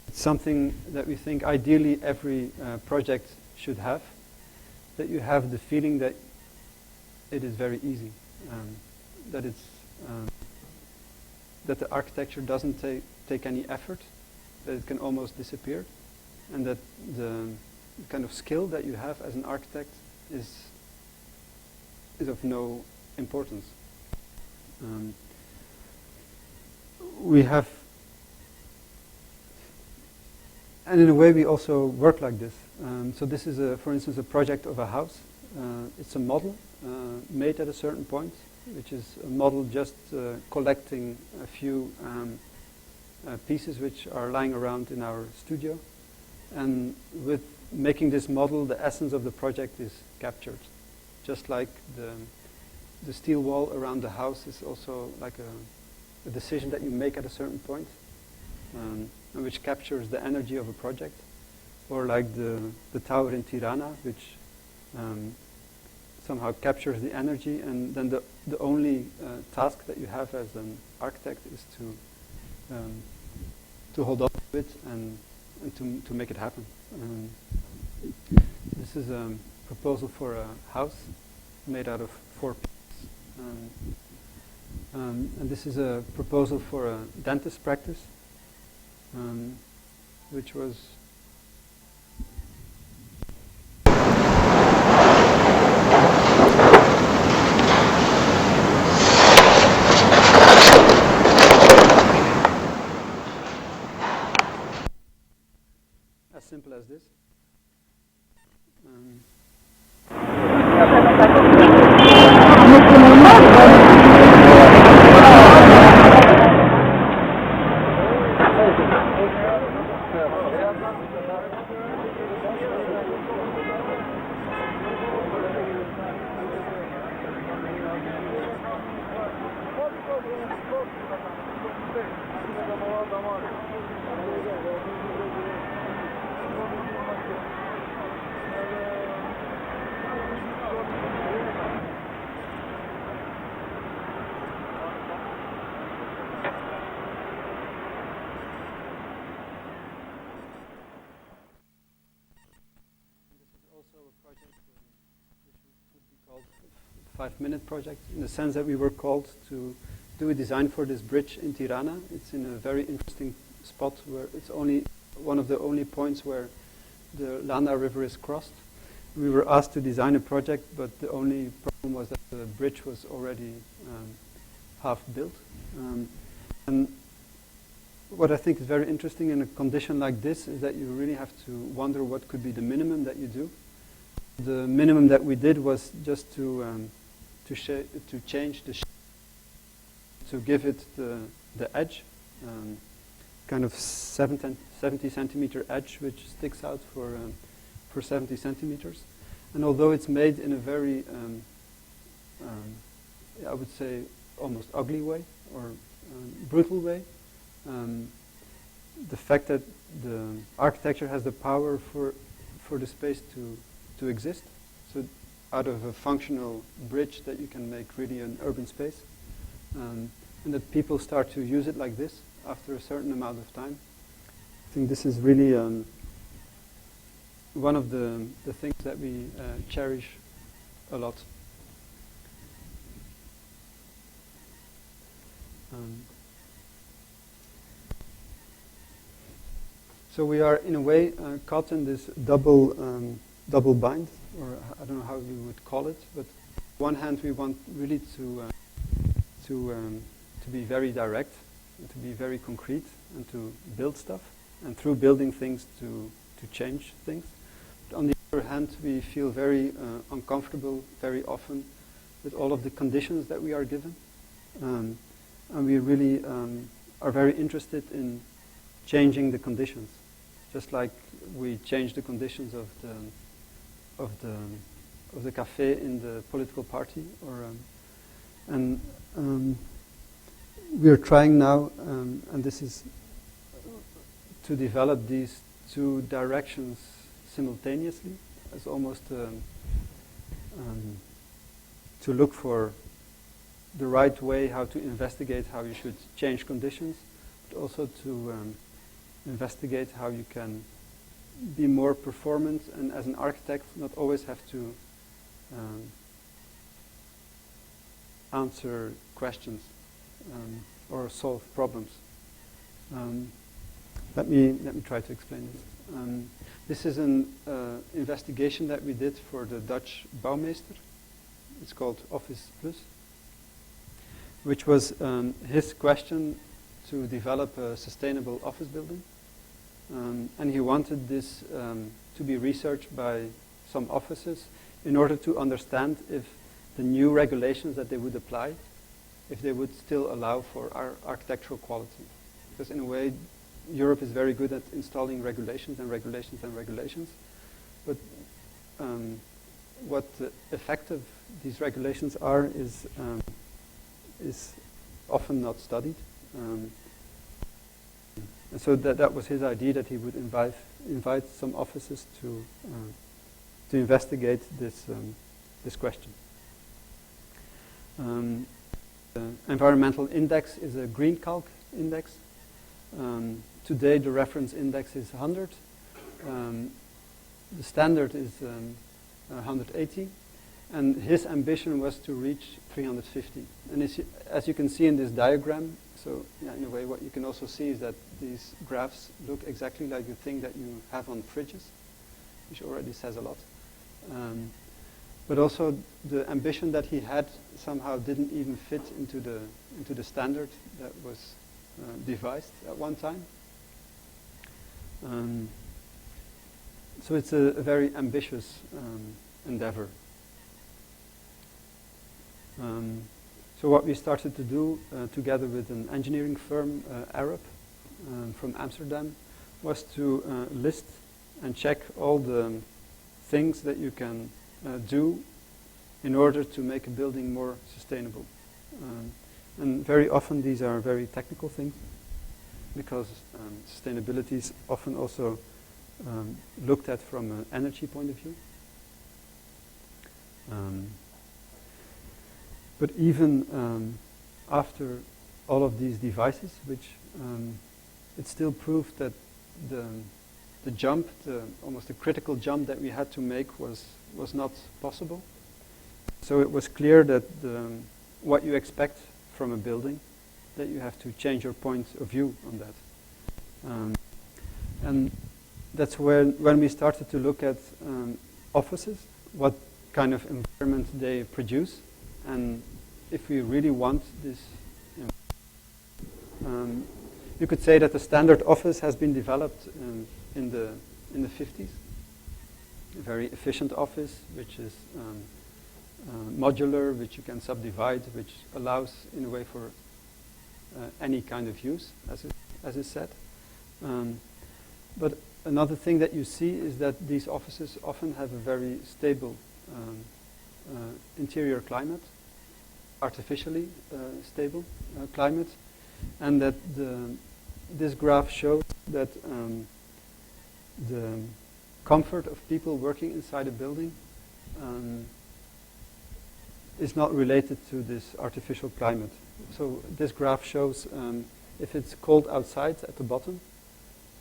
It's something that we think ideally every project should have, that you have the feeling that it is very easy, that it's that the architecture doesn't take any effort, that it can almost disappear, and that the kind of skill that you have as an architect is of no importance. We have And in a way, we also work like this. So this is, for instance, a project of a house. It's a model made at a certain point, which is a model just collecting a few pieces which are lying around in our studio. And with making this model, the essence of the project is captured. Just like the steel wall around the house is also like a decision that you make at a certain point, and which captures the energy of a project. Or like the tower in Tirana, which somehow captures the energy, and then the only task that you have as an architect is to hold on to it and to make it happen. This is a proposal for a house made out of 4 pieces. And this is a proposal for a dentist practice, which was as simple as this. Which would be called a 5-minute project, in the sense that we were called to do a design for this bridge in Tirana. It's in a very interesting spot where it's only one of the only points where the Lana River is crossed. We were asked to design a project, but the only problem was that the bridge was already half built. And what I think is very interesting in a condition like this is that you really have to wonder what could be the minimum that you do. The minimum that we did was just to change the shape, to give it the edge, kind of 70 centimeter edge, which sticks out for 70 centimeters. And although it's made in a very, I would say, almost ugly way or brutal way, the fact that the architecture has the power for the space to exist. So out of a functional bridge that you can make really an urban space. And that people start to use it like this after a certain amount of time. I think this is really one of the things that we cherish a lot. So we are, in a way, caught in this double bind, or I don't know how you would call it, but on one hand we want really to be very direct, to be very concrete, and to build stuff, and through building things to change things. But on the other hand, we feel very uncomfortable very often with all of the conditions that we are given, and we really are very interested in changing the conditions, just like we change the conditions of the cafe in the political party, or and we are trying now, and this is to develop these 2 directions simultaneously, as almost to look for the right way how to investigate how you should change conditions, but also to investigate how you can be more performant, and as an architect not always have to answer questions or solve problems. Let me try to explain this. This is an investigation that we did for the Dutch Bouwmeester. It's called Office Plus, which was his question to develop a sustainable office building. And he wanted this to be researched by some offices in order to understand if the new regulations that they would apply, if they would still allow for our architectural quality. Because in a way, Europe is very good at installing regulations and regulations and regulations, but what effective these regulations are is often not studied. And so that was his idea, that he would invite some offices to investigate this question. The environmental index is a green calc index. Today the reference index is 100. The standard is 180, and his ambition was to reach 350. And as you can see in this diagram, so yeah, in a way what you can also see is that these graphs look exactly like the thing that you have on fridges, which already says a lot. But also the ambition that he had somehow didn't even fit into the standard that was devised at one time. So it's a very ambitious endeavor. So what we started to do together with an engineering firm, Arab, from Amsterdam, was to list and check all the things that you can do in order to make a building more sustainable. And very often these are very technical things, because sustainability is often also looked at from an energy point of view. But even after all of these devices, which it still proved that the jump, almost the critical jump that we had to make was not possible. So it was clear that what you expect from a building, that you have to change your point of view on that. And that's when we started to look at offices, what kind of environment they produce, and if we really want this. You could say that the standard office has been developed in the 50s. A very efficient office, which is modular, which you can subdivide, which allows, in a way, for any kind of use, as is said. But another thing that you see is that these offices often have a very stable interior climate, artificially stable climate, and that this graph shows that the comfort of people working inside a building is not related to this artificial climate. So this graph shows if it's cold outside at the bottom,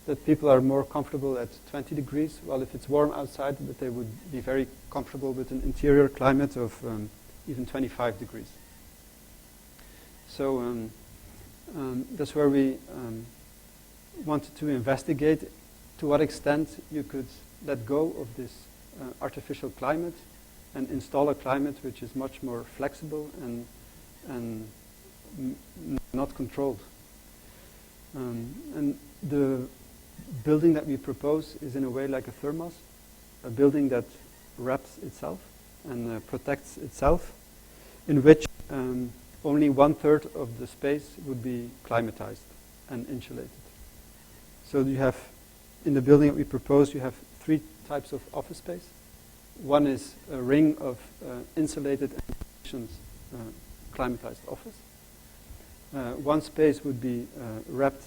that people are more comfortable at 20 degrees, while if it's warm outside, that they would be very comfortable with an interior climate of even 25 degrees. So that's where we wanted to investigate to what extent you could let go of this artificial climate and install a climate which is much more flexible and not controlled. And the building that we propose is in a way like a thermos, a building that wraps itself and protects itself, in which only 1/3 of the space would be climatized and insulated. So you have, in the building that we propose, you have 3 types of office space. One is a ring of insulated and conditioned climatized office. One space would be wrapped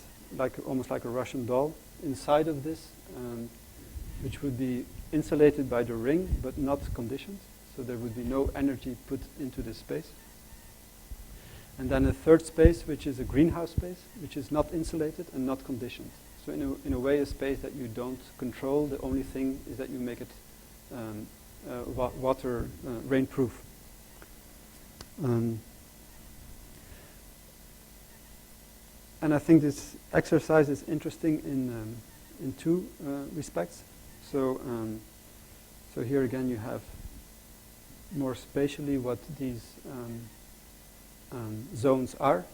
almost like a Russian doll inside of this, which would be insulated by the ring but not conditioned. So there would be no energy put into this space. And then a third space, which is a greenhouse space, which is not insulated and not conditioned. So in a way, a space that you don't control. The only thing is that you make it water rainproof. And I think this exercise is interesting in 2 respects. So here again you have more spatially what these zones are.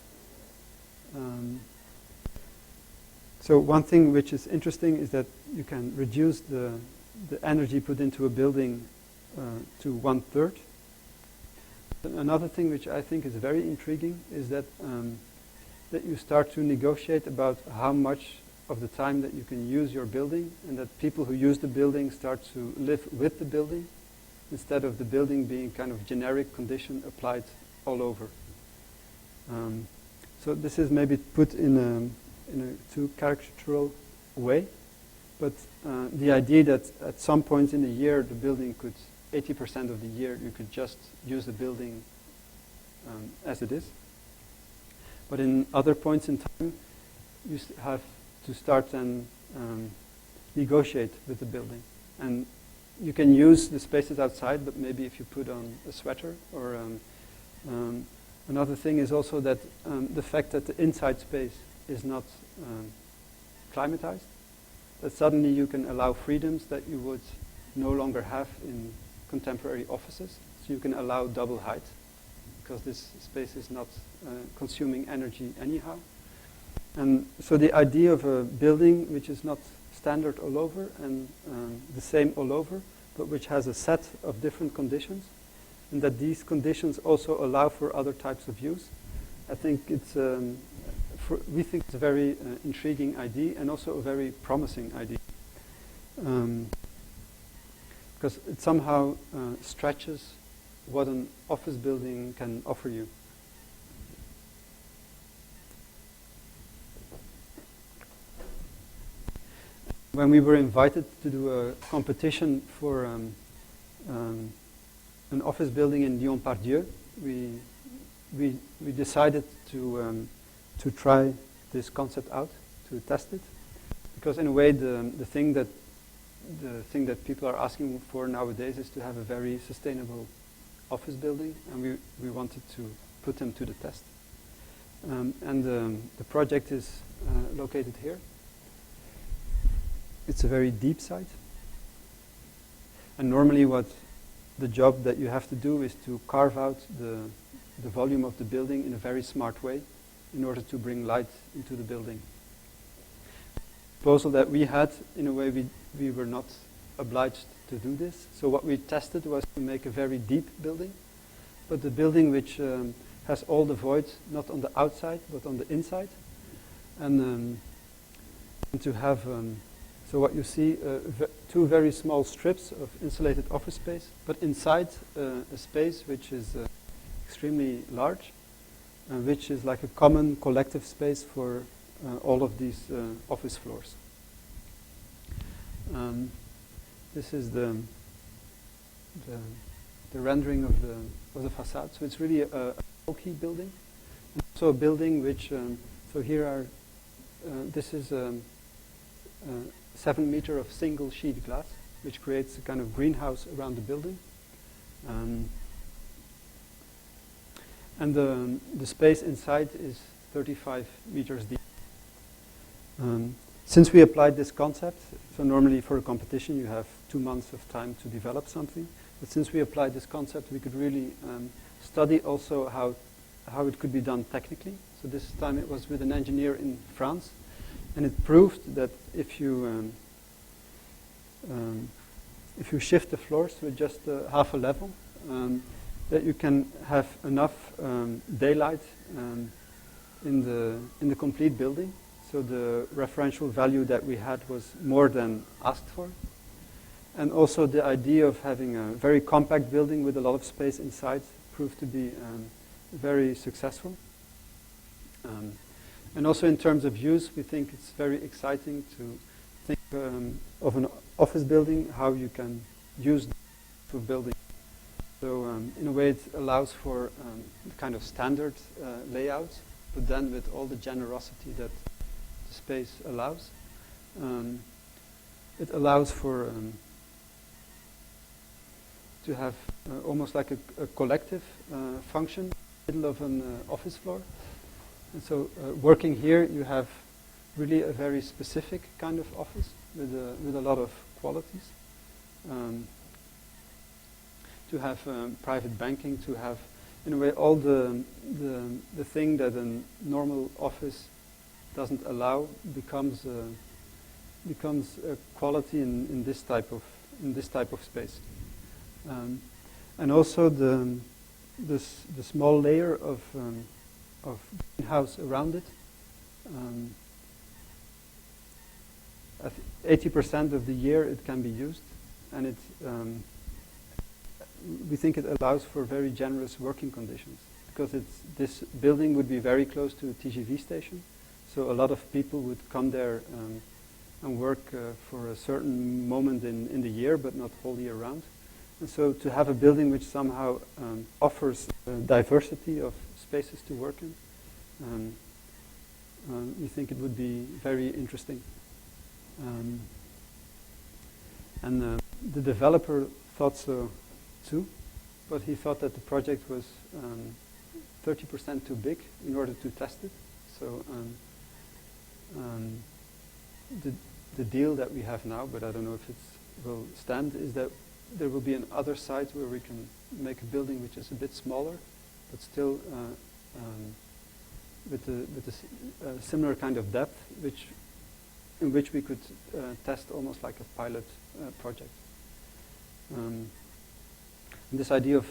So one thing which is interesting is that you can reduce the energy put into a building to 1/3. Another thing which I think is very intriguing is that that you start to negotiate about how much of the time that you can use your building, and that people who use the building start to live with the building instead of the building being kind of generic condition applied all over. So this is maybe put in a too caricatural way, but the idea that at some point in the year the building could, 80% of the year you could just use the building as it is. But in other points in time you have to start and negotiate with the building. And you can use the spaces outside, but maybe if you put on a sweater or another thing is also that the fact that the inside space is not climatized, that suddenly you can allow freedoms that you would no longer have in contemporary offices. So you can allow double height because this space is not consuming energy anyhow. And so the idea of a building which is not standard all over and the same all over, but which has a set of different conditions, and that these conditions also allow for other types of use. I think it's, we think it's a very intriguing idea and also a very promising idea. Because it somehow stretches what an office building can offer you. When we were invited to do a competition for an office building in Lyon-Part-Dieu, we decided to try this concept out, to test it, because in a way the thing that people are asking for nowadays is to have a very sustainable office building, and we wanted to put them to the test. And the project is located here. It's a very deep site, and normally what the job that you have to do is to carve out the volume of the building in a very smart way in order to bring light into the building. The proposal that we had, in a way we were not obliged to do this. So what we tested was to make a very deep building, but the building which has all the voids not on the outside but on the inside, and to have so what you see, two very small strips of insulated office space, but inside a space which is extremely large, which is like a common collective space for all of these office floors. This is the rendering of the facade. So it's really a bulky building, and also a building which. So here are. This is. 7 meters of single sheet glass, which creates a kind of greenhouse around the building. And the space inside is 35 meters deep. Since we applied this concept, so normally for a competition you have 2 months of time to develop something, but since we applied this concept we could really study also how it could be done technically. So this time it was with an engineer in France. And it proved that if you shift the floors with just half a level, that you can have enough daylight in the complete building. So the referential value that we had was more than asked for, and also the idea of having a very compact building with a lot of space inside proved to be very successful. And also in terms of use, we think it's very exciting to think of an office building, how you can use for building. So in a way it allows for kind of standard layouts, but then with all the generosity that the space allows. It allows for to have almost like a collective function in the middle of an office floor. And so working here you have really a very specific kind of office with a lot of qualities. To have private banking, to have in a way all the thing that a normal office doesn't allow becomes a quality in this type of space. And also the small layer of greenhouse around it. 80% of the year it can be used, and we think it allows for very generous working conditions, because this building would be very close to a TGV station, so a lot of people would come there and work for a certain moment in the year, but not all year round. And so to have a building which somehow offers diversity of spaces to work in, we think it would be very interesting. And the developer thought so too, but he thought that the project was 30% too big in order to test it. So the deal that we have now, but I don't know if it will stand, is that there will be an other site where we can make a building which is a bit smaller, but still with a similar kind of depth, in which we could test almost like a pilot project. And this idea of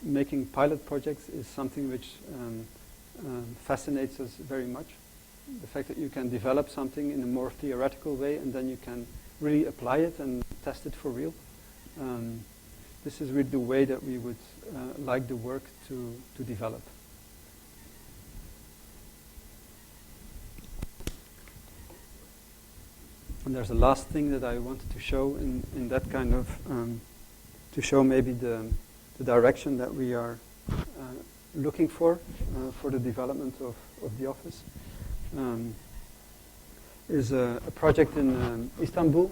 making pilot projects is something which fascinates us very much. The fact that you can develop something in a more theoretical way and then you can really apply it and test it for real. This is really the way that we would like the work to develop. And there's a last thing that I wanted to show in that kind of, to show maybe the direction that we are looking for the development of the office. Is a project in Istanbul,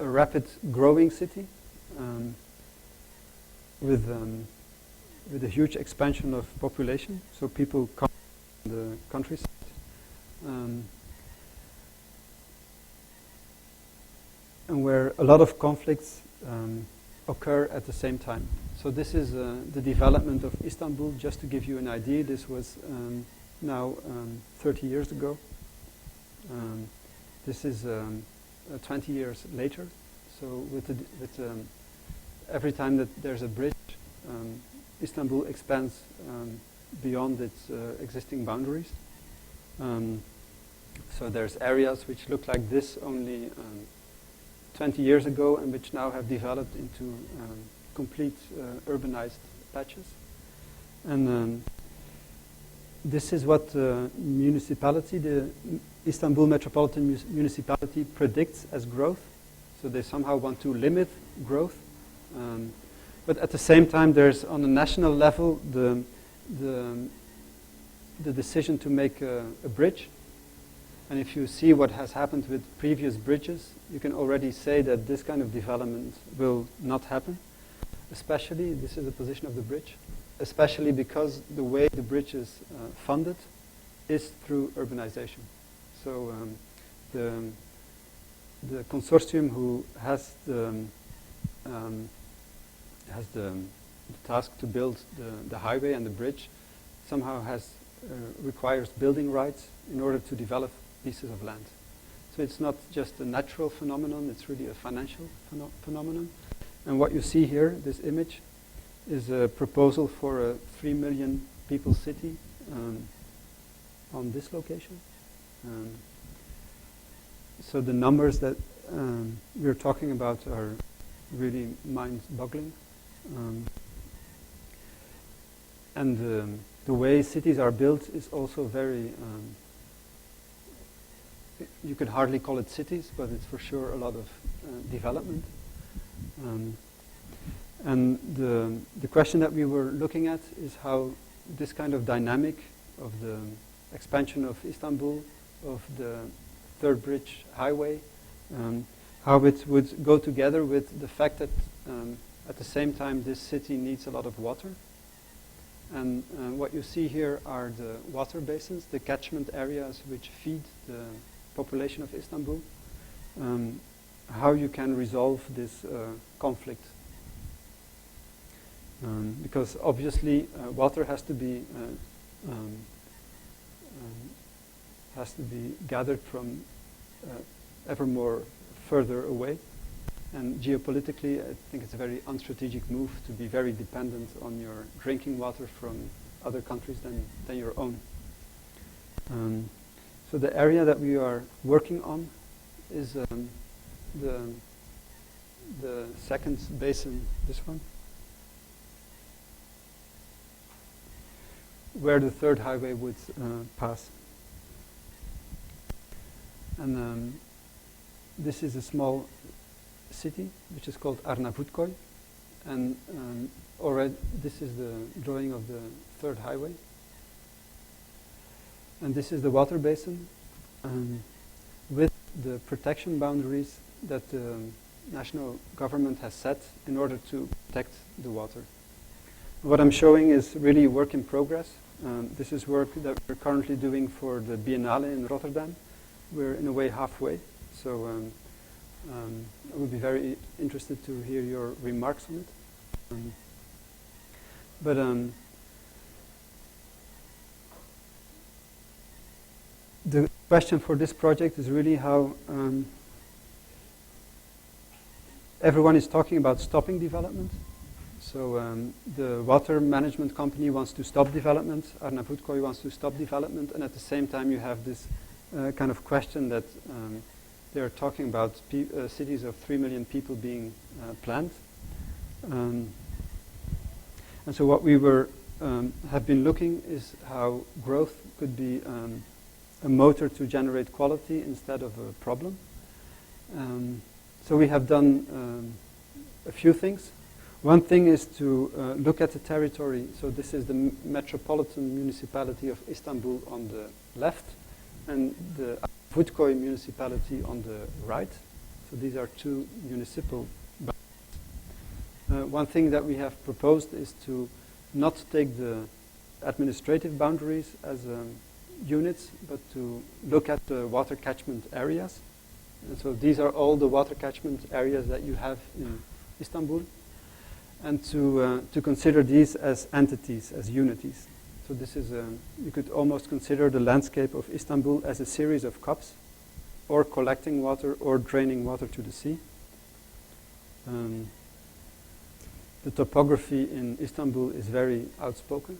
a rapid growing city with a huge expansion of population. So people come from the countryside. And where a lot of conflicts occur at the same time. So this is the development of Istanbul. Just to give you an idea, this was now 30 years ago. This is 20 years later. So with every time that there's a bridge, Istanbul expands beyond its existing boundaries. So there's areas which look like this only 20 years ago, and which now have developed into complete urbanized patches. And this is what the municipality, the Istanbul Metropolitan Municipality, predicts as growth. So they somehow want to limit growth. But at the same time, there's on a national level the decision to make a bridge. And if you see what has happened with previous bridges, you can already say that this kind of development will not happen. Especially, this is the position of the bridge, especially because the way the bridge is funded is through urbanization. So the consortium who has the task to build the highway and the bridge somehow requires building rights in order to develop pieces of land. So it's not just a natural phenomenon, it's really a financial phenomenon. And what you see here, this image, is a proposal for a 3 million people city on this location. So the numbers that we're talking about are really mind-boggling. And the way cities are built is also very, you could hardly call it cities, but it's for sure a lot of development. And the question that we were looking at is how this kind of dynamic of the expansion of Istanbul, of the Third Bridge Highway, how it would go together with the fact that at the same time this city needs a lot of water. And what you see here are the water basins, the catchment areas which feed the population of Istanbul. How you can resolve this conflict. Because obviously water has to be has to be gathered from ever more further away. And geopolitically, I think it's a very unstrategic move to be very dependent on your drinking water from other countries than your own. So the area that we are working on is the second basin, this one, where the third highway would pass. And this is a small city which is called Arnavutköy, and already this is the drawing of the third highway. And this is the water basin with the protection boundaries that the national government has set in order to protect the water. What I'm showing is really work in progress. This is work that we're currently doing for the Biennale in Rotterdam. We're in a way halfway, so I would be very interested to hear your remarks on it. The question for this project is really how everyone is talking about stopping development. So the water management company wants to stop development, Arnavutköy wants to stop development, and at the same time you have this kind of question that they are talking about cities of 3 million people being planned. And so what we have been looking is how growth could be a motor to generate quality instead of a problem. So we have done a few things. One thing is to look at the territory. So this is the metropolitan municipality of Istanbul on the left, and the Arnavutköy municipality on the right. So these are two municipal boundaries. One thing that we have proposed is to not take the administrative boundaries as units, but to look at the water catchment areas. And so these are all the water catchment areas that you have in Istanbul, and to consider these as entities, as unities. So this is, you could almost consider the landscape of Istanbul as a series of cups, or collecting water or draining water to the sea. The topography in Istanbul is very outspoken.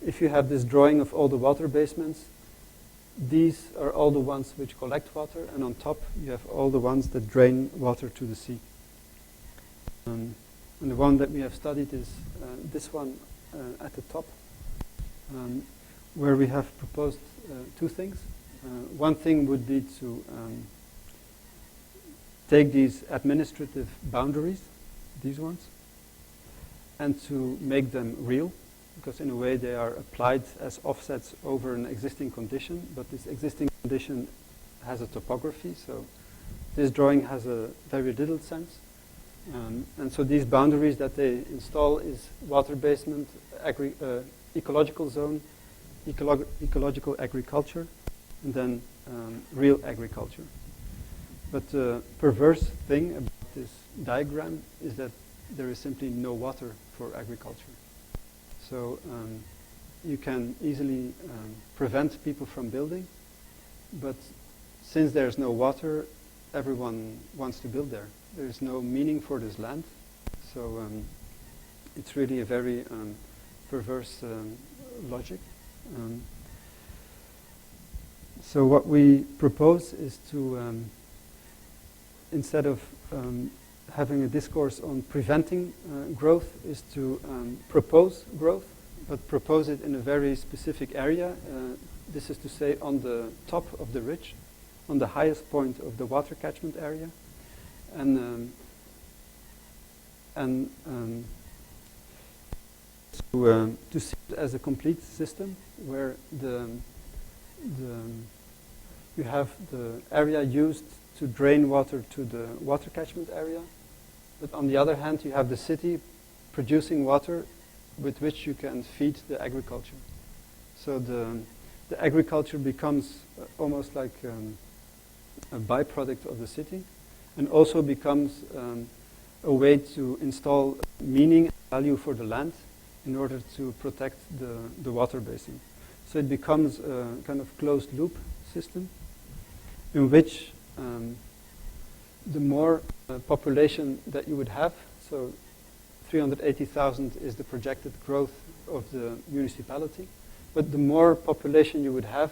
If you have this drawing of all the water basements, these are all the ones which collect water, and on top you have all the ones that drain water to the sea. And the one that we have studied is this one at the top, where we have proposed two things. One thing would be to take these administrative boundaries, these ones, and to make them real, because in a way they are applied as offsets over an existing condition, but this existing condition has a topography, so this drawing has a very little sense. And so these boundaries that they install is water basement, ecological zone, ecological agriculture, and then real agriculture. But the perverse thing about this diagram is that there is simply no water for agriculture. So you can easily prevent people from building, but since there's no water, everyone wants to build there. There's no meaning for this land, so it's really a very perverse logic. So what we propose is to, instead of having a discourse on preventing growth, is to propose growth, but propose it in a very specific area. This is to say on the top of the ridge, on the highest point of the water catchment area, and to see it as a complete system where you have the area used to drain water to the water catchment area, but on the other hand you have the city producing water with which you can feed the agriculture. So the agriculture becomes almost like a byproduct of the city, and also becomes a way to install meaning and value for the land in order to protect the water basin. So it becomes a kind of closed loop system in which the more population that you would have, so 380,000 is the projected growth of the municipality, but the more population you would have,